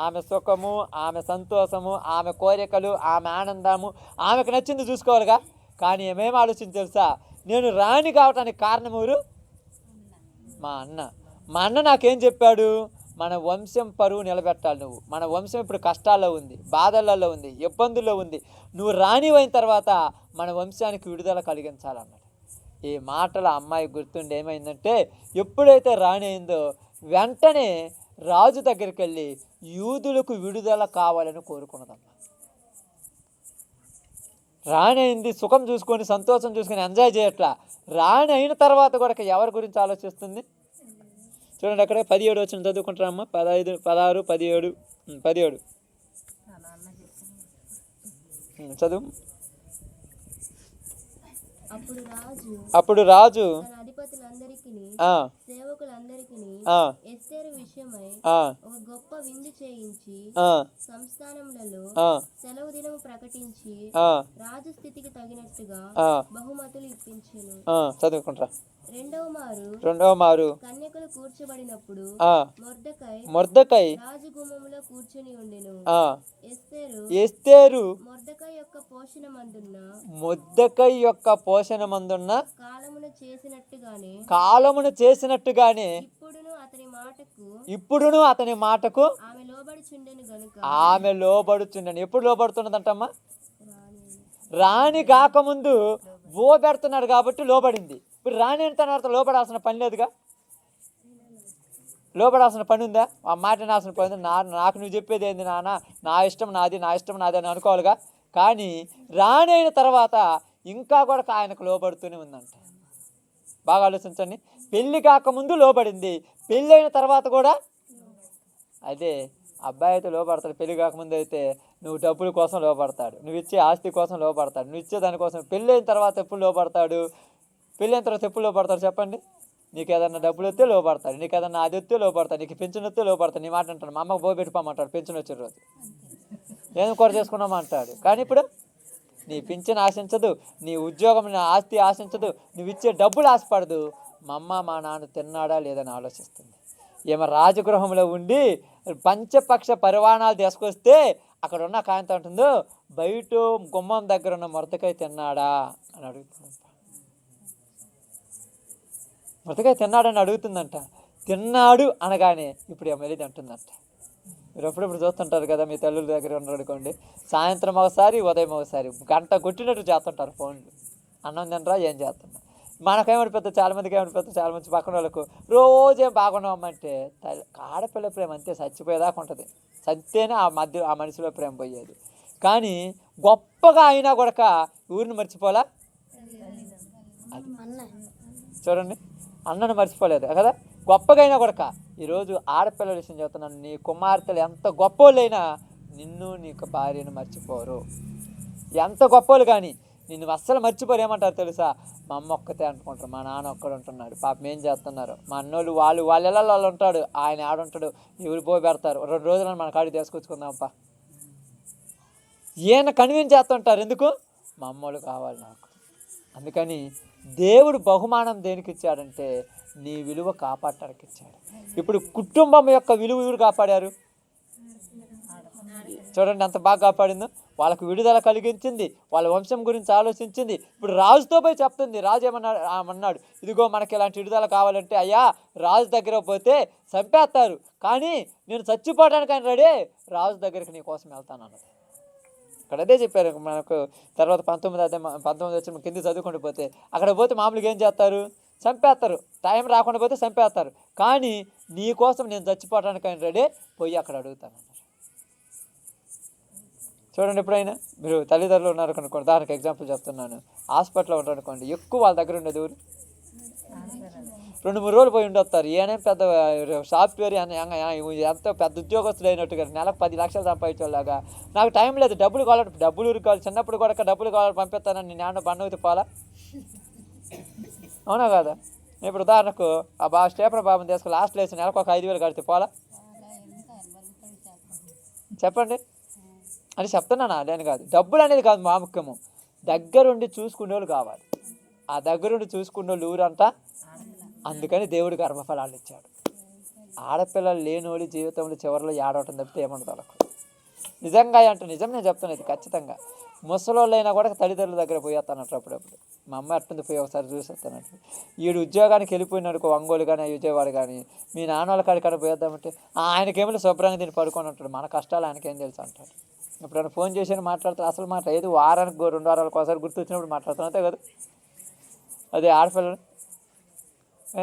ఆమె సుఖము, ఆమె సంతోషము, ఆమె కోరికలు, ఆమె ఆనందము, ఆమెకు నచ్చింది చూసుకోవాలిగా. కానీ ఏమేమి ఆలోచించి తెలుసా, నేను రాణి కావటానికి కారణం ఎవరు, మా అన్న నాకేం చెప్పాడు, మన వంశం పరువు నిలబెట్టాలి నువ్వు. మన వంశం ఇప్పుడు కష్టాల్లో ఉంది, బాధలలో ఉంది, ఇబ్బందుల్లో ఉంది. నువ్వు రాణి అయిన తర్వాత మన వంశానికి విడుదల కలిగించాలన్నాడు. ఈ మాటల అమ్మాయి గుర్తుండి ఏమైందంటే ఎప్పుడైతే రాణి అయిందో వెంటనే రాజు దగ్గరికి వెళ్ళి యూదులకు విడుదల కావాలని కోరుకున్నదమ్మ. రాణి అయింది, సుఖం చూసుకొని సంతోషం చూసుకొని ఎంజాయ్ చేయట్లా. రాణి అయిన తర్వాత కూడా ఎవరి గురించి ఆలోచిస్తుంది చూడండి. అక్కడ 17 వచ్చిన చదువుకుంటారమ్మా. 15, 16, 17 చదువు. అప్పుడు రాజు ఎస్తేరు విషయమై ఒక గొప్ప విందు చేయించి సంస్థానములలో సెలవు దినము ప్రకటించి రాజు స్థితికి తగినట్టుగా బహుమతులు ఇప్పించెను. చదువుకుంటా. రెండవ మారు కన్యకలు కూర్చోబడినప్పుడు మొర్దెకై రాజగుమ్మములో కూర్చొని ఉండెను. ఎస్తేరు మొర్దెకై యొక్క పోషణమందున్న కాలమును చేసినట్టుగానే ఇప్పుడును అతని మాటకు ఆమె లోబడుచుండెను. ఎప్పుడు లోబడుతున్నదంటమ్మా, రాణి కాకముందు బో పెడుతున్నాడు కాబట్టి లోబడింది. ఇప్పుడు రాణి అయిన తర్వాత లోబడాల్సిన పని లేదుగా. లోబడాల్సిన పని ఉందా, ఆ మాట నాల్సిన పని ఉంది. నాకు నువ్వు చెప్పేది ఏంది నాన్న, నా ఇష్టం నాది అని అనుకోవాలిగా. కానీ రాణి అయిన తర్వాత ఇంకా కూడా ఆయనకు లోబడుతూనే ఉందంట. బాగా ఆలోచించండి, పెళ్ళి కాకముందు లోబడింది, పెళ్ళి అయిన తర్వాత కూడా అదే. అబ్బాయి అయితే లోపడతాడు, పెళ్ళి కాకముందు అయితే నువ్వు డబ్బుల కోసం లోపడతాడు, నువ్వు ఇచ్చే ఆస్తి కోసం లోపడతాడు, నువ్వు ఇచ్చే దానికోసం. పెళ్ళి అయిన తర్వాత ఎప్పుడు లోపడతాడు? పెళ్ళి అయిన తర్వాత ఎప్పుడు లోపడతాడు చెప్పండి? నీకు ఏదన్నా డబ్బులు వస్తే లోపడతాడు, నీకు ఏదన్నా అది వస్తే లోపడతాడు, నీకు పెన్షన్ వస్తే లోపడతాడు. నీ మాట అంటాడు, మా అమ్మకు పోబెట్టుకోమంటాడు పెన్షన్ వచ్చే రోజు, ఏం కొర చేసుకున్నామంటాడు. కానీ ఇప్పుడు నీ పింఛన్ ఆశించదు, నీ ఉద్యోగం, నీ ఆస్తి ఆశించదు, నువ్వు ఇచ్చే డబ్బులు ఆశపడదు. మా అమ్మ మా నాన్న తిన్నాడా లేదని ఆలోచిస్తుంది. ఏమో రాజగృహంలో ఉండి పంచపక్ష పరివాణాలు తీసుకొస్తే అక్కడ ఉన్న కాయంతో ఉంటుందో, బయట గుమ్మం దగ్గర ఉన్న మొరతకాయ తిన్నాడా అని అడుగుతుంది. మొరతకాయ తిన్నాడని అడుగుతుందంట. తిన్నాడు అనగానే ఇప్పుడు ఎమ్మెల్యేది అంటుందంట. మీరు ఎప్పుడెప్పుడు చూస్తుంటారు కదా, మీ తల్లుల దగ్గర ఉన్నారు అనుకోండి, సాయంత్రం ఒకసారి ఉదయం ఒకసారి గంట కొట్టినట్టు చేస్తుంటారు ఫోన్లు. అన్నం తినరా, ఏం చేస్తున్నా. మనకేమనిపిస్తుంది, చాలామందికి ఏమనిపిస్తుంది, చాలా మంది పక్కన వాళ్ళకు రోజేం బాగున్నామంటే ఆడపిల్ల ప్రేమ అంతే, చచ్చిపోయేదాకా ఉంటుంది. చస్తేనే ఆ మనిషిలో ప్రేమ పోయేది. కానీ గొప్పగా అయినా కూడా ఊరిని మర్చిపోలా. అది చూడండి, అన్నను మర్చిపోలేదు కదా. గొప్పగా అయినా కూడా ఈరోజు ఆడపిల్లల విషయం చెబుతున్నాను, నీ కుమార్తెలు ఎంత గొప్పవాళ్ళైనా నిన్ను నీకు భార్యను మర్చిపోరు. ఎంత గొప్పలు కానీ నిన్ను అస్సలు మర్చిపోరు. ఏమంటారు తెలుసా? మా అమ్మ ఒక్కతే అనుకుంటారు, మా నాన్న ఒక్కడు ఉంటున్నాడు, పాపం ఏం చేస్తున్నారు, మా అన్నోళ్ళు వాళ్ళ ఇళ్ళలో వాళ్ళు ఉంటాడు, ఆయన ఆడుంటాడు, ఎవరు పోయి పెడతారు, 2 రోజులను మన కాడికి తీసుకొచ్చుకుందాంపా. ఈయన కన్విన్స్ చేస్తుంటారు, ఎందుకు? మా అమ్మోళ్ళు కావాలి నాకు. అందుకని దేవుడు బహుమానం దేనికి ఇచ్చాడంటే నీ విలువ కాపాడటానికి ఇచ్చాడు. ఇప్పుడు కుటుంబం యొక్క విలువ ఎవరు కాపాడారు? చూడండి ఎంత బాగా కాపాడిందో. వాళ్ళకు విడుదల కలిగించింది, వాళ్ళ వంశం గురించి ఆలోచించింది. ఇప్పుడు రాజుతో పోయి చెప్తుంది. రాజు ఏమన్నాడు, ఇదిగో మనకి ఇలాంటి విడుదల కావాలంటే అయ్యా రాజు దగ్గర పోతే చంపేస్తారు, కానీ నేను చచ్చిపోవడానికి ఆయన రెడీ, రాజు దగ్గరికి నీ కోసం వెళ్తాను అన్నది. ఇక్కడ అదే చెప్పారు మనకు. తర్వాత 19 వచ్చి కింద చదువుకుంటూ పోతే అక్కడ పోతే మామూలుగా ఏం చేస్తారు, చంపేస్తారు. టైం రాకుండా పోతే చంపేస్తారు. కానీ నీ కోసం నేను చచ్చిపోవడానికి ఆయన రెడీ, పోయి అక్కడ అడుగుతాను అన్నారు. చూడండి, ఎప్పుడైనా మీరు తల్లిదండ్రులు ఉన్నారు అనుకోండి, దానికి ఎగ్జాంపుల్ చెప్తున్నాను. హాస్పిటల్లో ఉంటారు అనుకోండి, ఎక్కువ వాళ్ళ దగ్గర ఉండేది ఊరు 2-3 రోజులు పోయి ఉండొస్తారు. ఏనేం పెద్ద సాఫ్ట్వేర్ ఎంతో పెద్ద ఉద్యోగస్తులు అయినట్టుగా నెలకు 10 లక్షలు సంపాదించేలాగా, నాకు టైం లేదు, డబ్బులు కావాలి, డబ్బులు ఊరికి కావాలి, చిన్నప్పుడు కూడా డబ్బులు కావాలి పంపిస్తానని నేను ఏమన్నా బండి పోలా, అవునా కదా? ఇప్పుడు ఉదాహరణకు ఆ స్టేపర్ బాబుని తీసుకుని లాస్ట్లో వేసి నెలకు ఒక 5,000 కడితే పోలా, చెప్పండి అని చెప్తున్నాను. అదేని కాదు, డబ్బులు అనేది కాదు మా ముఖ్యము, దగ్గరుండి చూసుకునే వాళ్ళు కావాలి. ఆ దగ్గరుండి చూసుకునే వాళ్ళు ఊరంతా. అందుకని దేవుడు గర్భఫలాలు ఇచ్చాడు. ఆడపిల్లలు లేనోళ్ళు జీవితంలో చివరిలో ఏడవటం తప్పితే ఏమన్నది వాళ్ళకు. నిజంగా అంటే నిజం నేను చెప్తాను, ఇది ఖచ్చితంగా. ముసలోళ్ళైనా కూడా తల్లిదండ్రుల దగ్గర పోయేస్తానట్టు అప్పుడప్పుడు. మా అమ్మ అట్టుంది, పోయి ఒకసారి చూసేస్తానట్టు. ఈడు ఉద్యోగానికి వెళ్ళిపోయినాడు ఒంగోలు కానీ విజయవాడ కానీ, మీ నాన్న వాళ్ళ కాడికన్నా పోయేద్దామంటే ఆయనకేమో శుభ్రంగా దీన్ని పడుకొని ఉంటాడు, మన కష్టాలు ఆయనకేం తెలుసు అంటాడు. ఎప్పుడైనా ఫోన్ చేసి మాట్లాడుతారు, అసలు ఏది వారానికి 2 వారాలకు ఒకసారి గుర్తు వచ్చినప్పుడు మాట్లాడుతాను, అంతే కదా. అదే ఆడపిల్లలు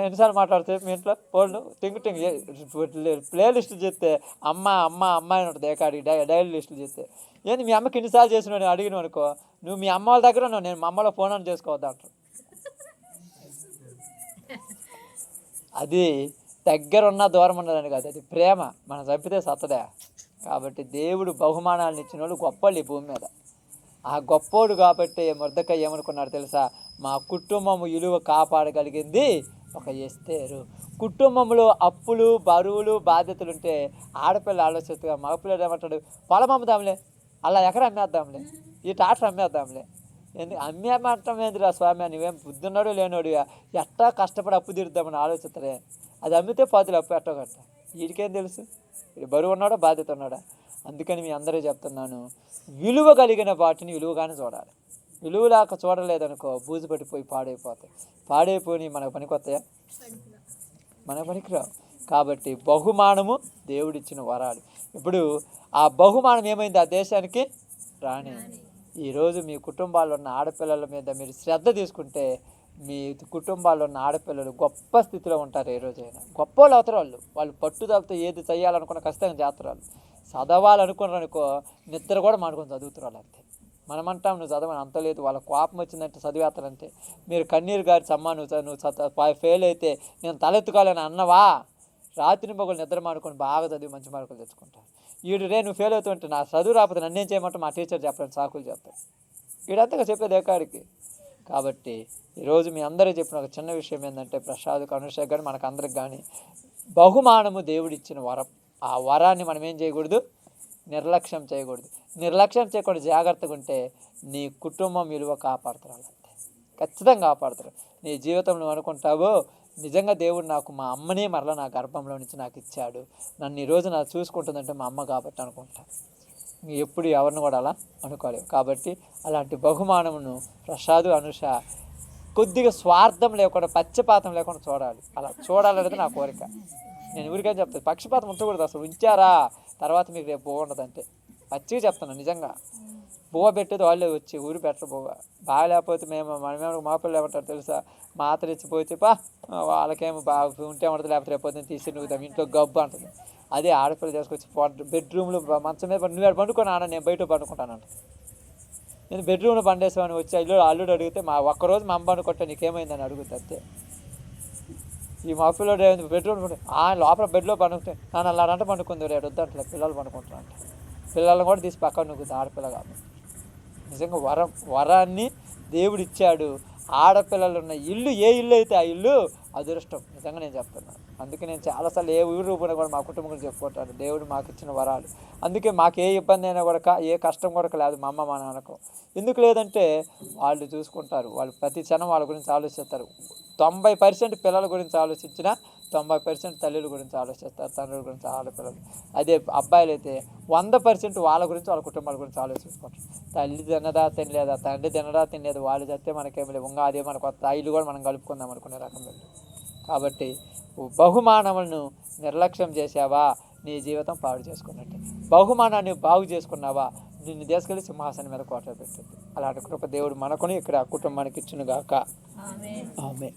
ఎన్నిసార్లు మాట్లాడుతాయి మీ ఇంట్లో ఫోన్లు, టింగ్ ప్లే లిస్టులు చేస్తే అమ్మ అమ్మ అమ్మ అని ఉంటుంది. ఏకాడికి డైలీ లిస్టులు చేస్తే ఏంది మీ అమ్మకి ఎన్నిసార్లు చేసిన అడిగిన అనుకో, నువ్వు మీ అమ్మ వాళ్ళ దగ్గర ఉన్నావు, నేను మా అమ్మలో ఫోన్ అని చేసుకోవద్దు అంటారు. అది దగ్గర ఉన్న దూరం ఉన్నదని కాదు, అది ప్రేమ. మనం చంపితే సత్తదా. కాబట్టి దేవుడు బహుమానాలను ఇచ్చిన వాళ్ళు గొప్పలు ఈ భూమి మీద. ఆ గొప్పోడు కాబట్టి మొర్దెకై ఏమనుకున్నాడు తెలుసా? మా కుటుంబం విలువ కాపాడగలిగింది ఒక ఎస్తేరు. కుటుంబంలో అప్పులు, బరువులు, బాధ్యతలు ఉంటే ఆడపిల్ల ఆలోచిస్తుగా మగపిల్లలు ఏమంటాడు, పొలం అమ్ముదాంలే, అలా ఎకరం అమ్మేద్దాంలే, ఈ ట్రాక్టర్ అమ్మేద్దాంలే. ఎందుకు అమ్మేమంటాం ఏందిరా స్వామి, నువ్వేం బుద్ధున్నాడు లేనోడు, ఎట్టా కష్టపడి అప్పు తీరుద్దామని ఆలోచిస్తారే. అది అమ్మితే 10 అప్పు ఎట్టో కట్ట, వీడికేం తెలుసు బరువు ఉన్నాడా బాధ్యత ఉన్నాడా. అందుకని మీ అందరూ చెప్తున్నాను, విలువ కలిగిన వాటిని విలువగానే చూడాలి. విలువలాక చూడలేదనుకో బూజు పట్టిపోయి పాడైపోతాయి. పాడైపోయి మనకు పనికొస్తాయా? మన పనికిరావు. కాబట్టి బహుమానము దేవుడిచ్చిన వరాలు. ఇప్పుడు ఆ బహుమానం ఏమైంది? ఆ దేశానికి రాని. ఈరోజు మీ కుటుంబాల్లో ఉన్న ఆడపిల్లల మీద మీరు శ్రద్ధ తీసుకుంటే మీ కుటుంబాల్లో ఉన్న ఆడపిల్లలు గొప్ప స్థితిలో ఉంటారు. ఏ రోజైనా గొప్ప వాళ్ళు అవుతారు. వాళ్ళు పట్టుదలతో ఏది చేయాలనుకున్న ఖచ్చితంగా చేస్తారు. వాళ్ళు చదవాలనుకున్నారు అనుకో, నిద్ర కూడా మానుకొని చదువుతారు. వాళ్ళు అంతే. మనమంటాం నువ్వు చదవని, అంత లేదు. వాళ్ళ కోపం వచ్చిందంటే చదివేస్తారంతే. మీరు కన్నీరు గారి అమ్మా నువ్వు ఫెయిల్ అయితే నేను తలెత్తుకోవాలని అన్నవా, రాత్రి మొగలు నిద్ర మాడుకొని బాగా చదివి మంచి మార్కులు తెచ్చుకుంటారు. వీడు నువ్వు ఫెయిల్ అవుతుంటే నా చదువు రాకపోతే నన్నేం చేయమంటే మా టీచర్ చెప్పడానికి సాకులు చెప్తాడు. వీడంతగా చెప్పేది ఏకాడికి. కాబట్టి ఈరోజు మీ అందరూ చెప్పిన ఒక చిన్న విషయం ఏంటంటే, ప్రసాద్కు, అనుషకు కానీ మనకు అందరికి కానీ బహుమానము దేవుడిచ్చిన వరం. ఆ వరాన్ని మనం ఏం చేయకూడదు, నిర్లక్ష్యం చేయకూడదు. నిర్లక్ష్యం చేయకుండా జాగ్రత్తగా ఉంటే నీ కుటుంబం విలువ కాపాడుతారు. అంతే, ఖచ్చితంగా కాపాడుతారు. నీ జీవితంలో నువ్వు అనుకుంటావో నిజంగా దేవుడు నాకు మా అమ్మనే మరలా నా గర్భంలో నుంచి నాకు ఇచ్చాడు, నన్ను ఈరోజు నాకు చూసుకుంటుందంటే మా అమ్మ కాబట్టి అనుకుంటా. ఎప్పుడు ఎవరిని కూడా అలా అనుకోలేవు. కాబట్టి అలాంటి బహుమానమును ప్రసాద్, అనుష కొద్దిగా స్వార్థం లేకుండా, పక్షపాతం లేకుండా చూడాలి. అలా చూడాలనేది నా కోరిక. నేను ఊరికని చెప్తాను, పక్షపాతం ఉంచకూడదు. అసలు ఉంచారా తర్వాత మీకు రేపు బాగుండదు. అంతే, పచ్చిగా చెప్తాను. నిజంగా బువ్వ పెట్టేది వాళ్ళే వచ్చి, ఊరు పెట్టరు బువ్వ. బాగాలేకపోతే మనమేమో మా పిల్లలు ఏమంటారు తెలుసా, మాత్ర ఇచ్చిపోతే వాళ్ళకేమో బాగా ఉంటే ఉంటుంది, లేకపోతే రేపు తీసి నువ్వు ఇంట్లో గబ్బు అంటుంది. అదే ఆడపిల్ల చేసుకొచ్చి బెడ్రూమ్లో మంచం మీద నువ్వు పండుకొని ఆడ, నేను బయట పండుకుంటానంట. నేను బెడ్రూమ్లో పండేసామని వచ్చి అల్లుడు అడిగితే ఒక్కరోజు మా అమ్మ అనుకుంటే నీకేమైందని అడుగుతుంది. అంతే. ఈ మా పిల్లడు బెడ్రూమ్ లోపల బెడ్లో పండుకుంటే నన్ను అలాంటి పండుకుంది, రేడు వద్దంటే పిల్లలు పండుకుంటారు అంటే పిల్లలను కూడా తీసి పక్కన నువ్వు ఆడపిల్ల కాబట్టి. నిజంగా వరాన్ని దేవుడు ఇచ్చాడు. ఆడపిల్లలు ఉన్న ఇల్లు, ఏ ఇల్లు అయితే ఆ ఇల్లు అదృష్టం. నిజంగా నేను చెప్తున్నాను. అందుకే నేను చాలాసార్లు ఏ ఊరు రూపంలో కూడా మా కుటుంబం గురించి చెప్పుకుంటాను, దేవుడు మాకు ఇచ్చిన వరాలు. అందుకే మాకు ఏ ఇబ్బంది అయినా కూడా, ఏ కష్టం కూడా లేదు మా అమ్మ మా నాన్నకు. ఎందుకు లేదంటే వాళ్ళు చూసుకుంటారు. వాళ్ళు ప్రతి క్షణం వాళ్ళ గురించి ఆలోచిస్తారు. 90% పిల్లల గురించి ఆలోచించిన 90% తల్లుల గురించి ఆలోచిస్తారు, తండ్రుల గురించి, ఆడపిల్లలు. అదే అబ్బాయిలు అయితే 100% వాళ్ళ గురించి, వాళ్ళ కుటుంబాల గురించి ఆలోచించుకుంటారు. తల్లి తిన్నదా తినలేదా, తండ్రి తినడా తినలేదు, వాళ్ళు చెప్తే మనకేమి లేవు, ఇంకా అదే మన కొత్త ఇల్లు కూడా మనం కలుపుకుందాం అనుకునే రకం లేదు. కాబట్టి బహుమానములను నిర్లక్ష్యం చేసావా నీ జీవితం పాడు చేసుకున్నట్టే. బహుమానాన్ని బాగు చేసుకున్నావా నిన్ను తీసుకెళ్ళి సింహాసనం మీద కోట పెట్టింది. అలాంటి కృప దేవుడు మనకుని ఇక్కడ కుటుంబానికి ఇచ్చునుగాక. ఆమేన్.